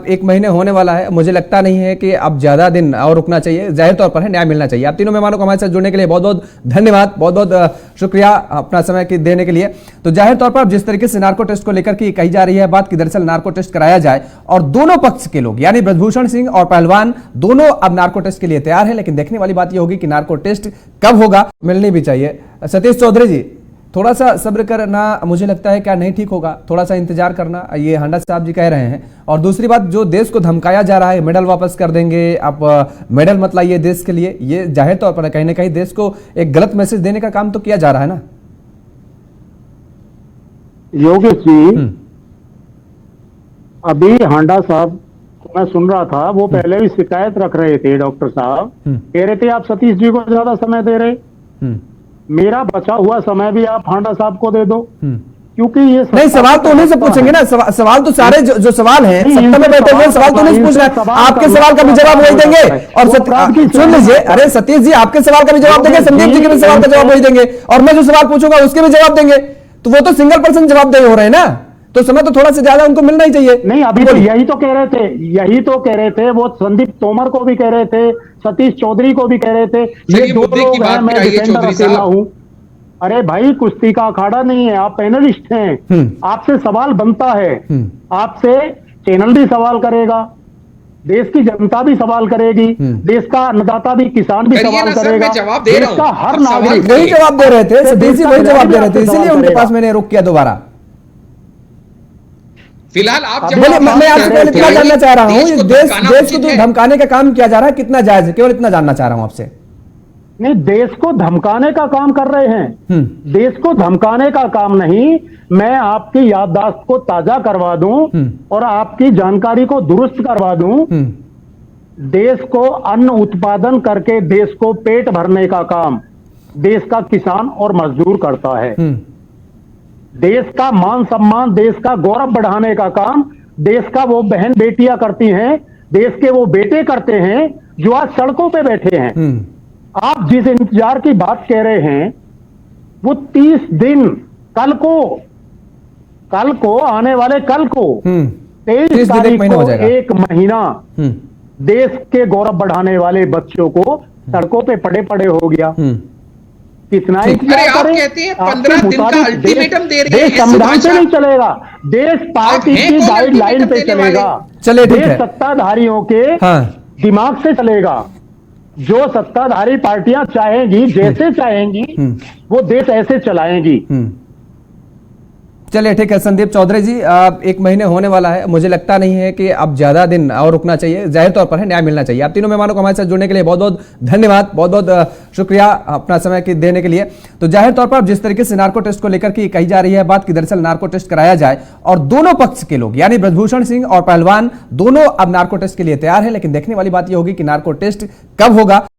1 महीने होने वाला है, मुझे लगता नहीं है कि अब ज्यादा दिन और रुकना चाहिए, जाहिर तौर पर है न्याय मिलना चाहिए। आप तीनों मेहमानों को हमारे साथ जुड़ने के लिए बहुत बहुत धन्यवाद, बहुत बहुत शुक्रिया अपना समय देने के लिए। तो जाहिर तौर पर जिस तरीके से नार्को टेस्ट को लेकर की कही जा रही है बात कि दरअसल नार्को टेस्ट कराया जाए, और दोनों पक्ष के लोग यानी ब्रजभूषण सिंह और पहलवान दोनों अब नार्को टेस्ट के लिए तैयार है, लेकिन देखने वाली बात यह होगी कि नार्को टेस्ट कब होगा, मिलनी भी चाहिए। सतीश चौधरी जी, थोड़ा सा सब्र करना मुझे लगता है क्या नहीं ठीक होगा, थोड़ा सा इंतजार करना, ये हांडा साहब जी कह रहे हैं। और दूसरी बात, जो देश को धमकाया जा रहा है मेडल वापस कर देंगे, आप मेडल मत लाइए देश के लिए, ये जाहिर तौर पर कहीं ना कहीं देश को एक गलत मैसेज देने का काम तो किया जा रहा है ना। योगेश जी, अभी हांडा साहब मैं सुन रहा था, वो पहले भी शिकायत रख रहे थे डॉक्टर साहब, कह रहे थे आप सतीश जी को ज्यादा समय दे रहे। मेरा बचा हुआ समय भी आप हांडा साहब को दे दो, क्योंकि ये नहीं, सवाल तो उन्हीं से पूछेंगे ना। सवाल तो सारे जो सवाल हैं, सत्ता में बैठे हुए सवाल तो उन्हीं से पूछ रहे हैं। आपके सवाल का भी जवाब वही देंगे, और सुन लीजिए, अरे सतीश जी आपके सवाल का भी जवाब देंगे, संदीप जी के भी सवाल का जवाब वही देंगे, और मैं जो सवाल पूछूंगा उसके भी जवाब देंगे। तो वो तो सिंगल पर्सन जवाब दे हो रहे हैं ना, तो समय तो थोड़ा सा ज्यादा उनको मिलना ही चाहिए। नहीं, अभी तो यही तो कह रहे थे, वो संदीप तोमर को भी कह रहे थे, सतीश चौधरी को भी कह रहे थे, ये दो लोग हैं, मैं डिफेंडर अकेला हूं। अरे भाई, कुश्ती का अखाड़ा नहीं है, आप पैनलिस्ट हैं, आपसे सवाल बनता है, आपसे चैनल भी सवाल करेगा, देश की जनता भी सवाल करेगी, देश का अन्नदाता भी, किसान भी सवाल करेगा, देश का हर नागरिक। वही जवाब दे रहे थे सतीश जी, वही जवाब दे रहे थे, इसीलिए उनके पास मैंने रुक किया दोबारा। फिलहाल आप बोले, मैं आपसे पहले इतना जानना चाह रहा हूँ, देश को धमकाने का काम किया जा रहा है, कितना जायज है, केवल इतना जानना चाह रहा हूं आपसे। नहीं, देश को धमकाने का काम कर रहे हैं, देश को धमकाने का काम नहीं, मैं आपकी याददाश्त को ताजा करवा दूं और आपकी जानकारी को दुरुस्त करवा दूं। देश को अन्न उत्पादन करके देश को पेट भरने का काम देश का किसान और मजदूर करता है। देश का मान सम्मान, देश का गौरव बढ़ाने का काम देश का वो बहन बेटियां करती हैं, देश के वो बेटे करते हैं जो आज सड़कों पे बैठे हैं। आप जिस इंतजार की बात कह रहे हैं, वो 30 दिन, कल को आने वाले कल को 23 तारीख को 1 महीना देश के गौरव बढ़ाने वाले बच्चों को सड़कों पे पड़े हो गया। कितना इंतजार करें? कहते हैं 15 दिन का अल्टीमेटम दे रहे हैं। देश संविधान से नहीं चलेगा, देश पार्टी की गाइडलाइन पे चलेगा, चले ठीक देश है। सत्ताधारियों के दिमाग से चलेगा। जो सत्ताधारी पार्टियां चाहेंगी, जैसे चाहेंगी, वो देश ऐसे चलाएंगी। चलिए ठीक है संदीप चौधरी जी, 1 महीने होने वाला है, मुझे लगता नहीं है कि अब ज्यादा दिन और रुकना चाहिए, जाहिर तौर पर है न्याय मिलना चाहिए। आप तीनों मेहमानों को हमारे साथ जुड़ने के लिए बहुत बहुत धन्यवाद, बहुत बहुत शुक्रिया अपना समय देने के लिए। तो जाहिर तौर पर जिस तरीके से नार्को टेस्ट को लेकर की कही जा रही है बात कि दरअसल नार्को टेस्ट कराया जाए और दोनों पक्ष के लोग यानी ब्रजभूषण सिंह और पहलवान दोनों अब नार्को टेस्ट के लिए तैयार है, लेकिन देखने वाली बात यह होगी कि नार्को टेस्ट कब होगा।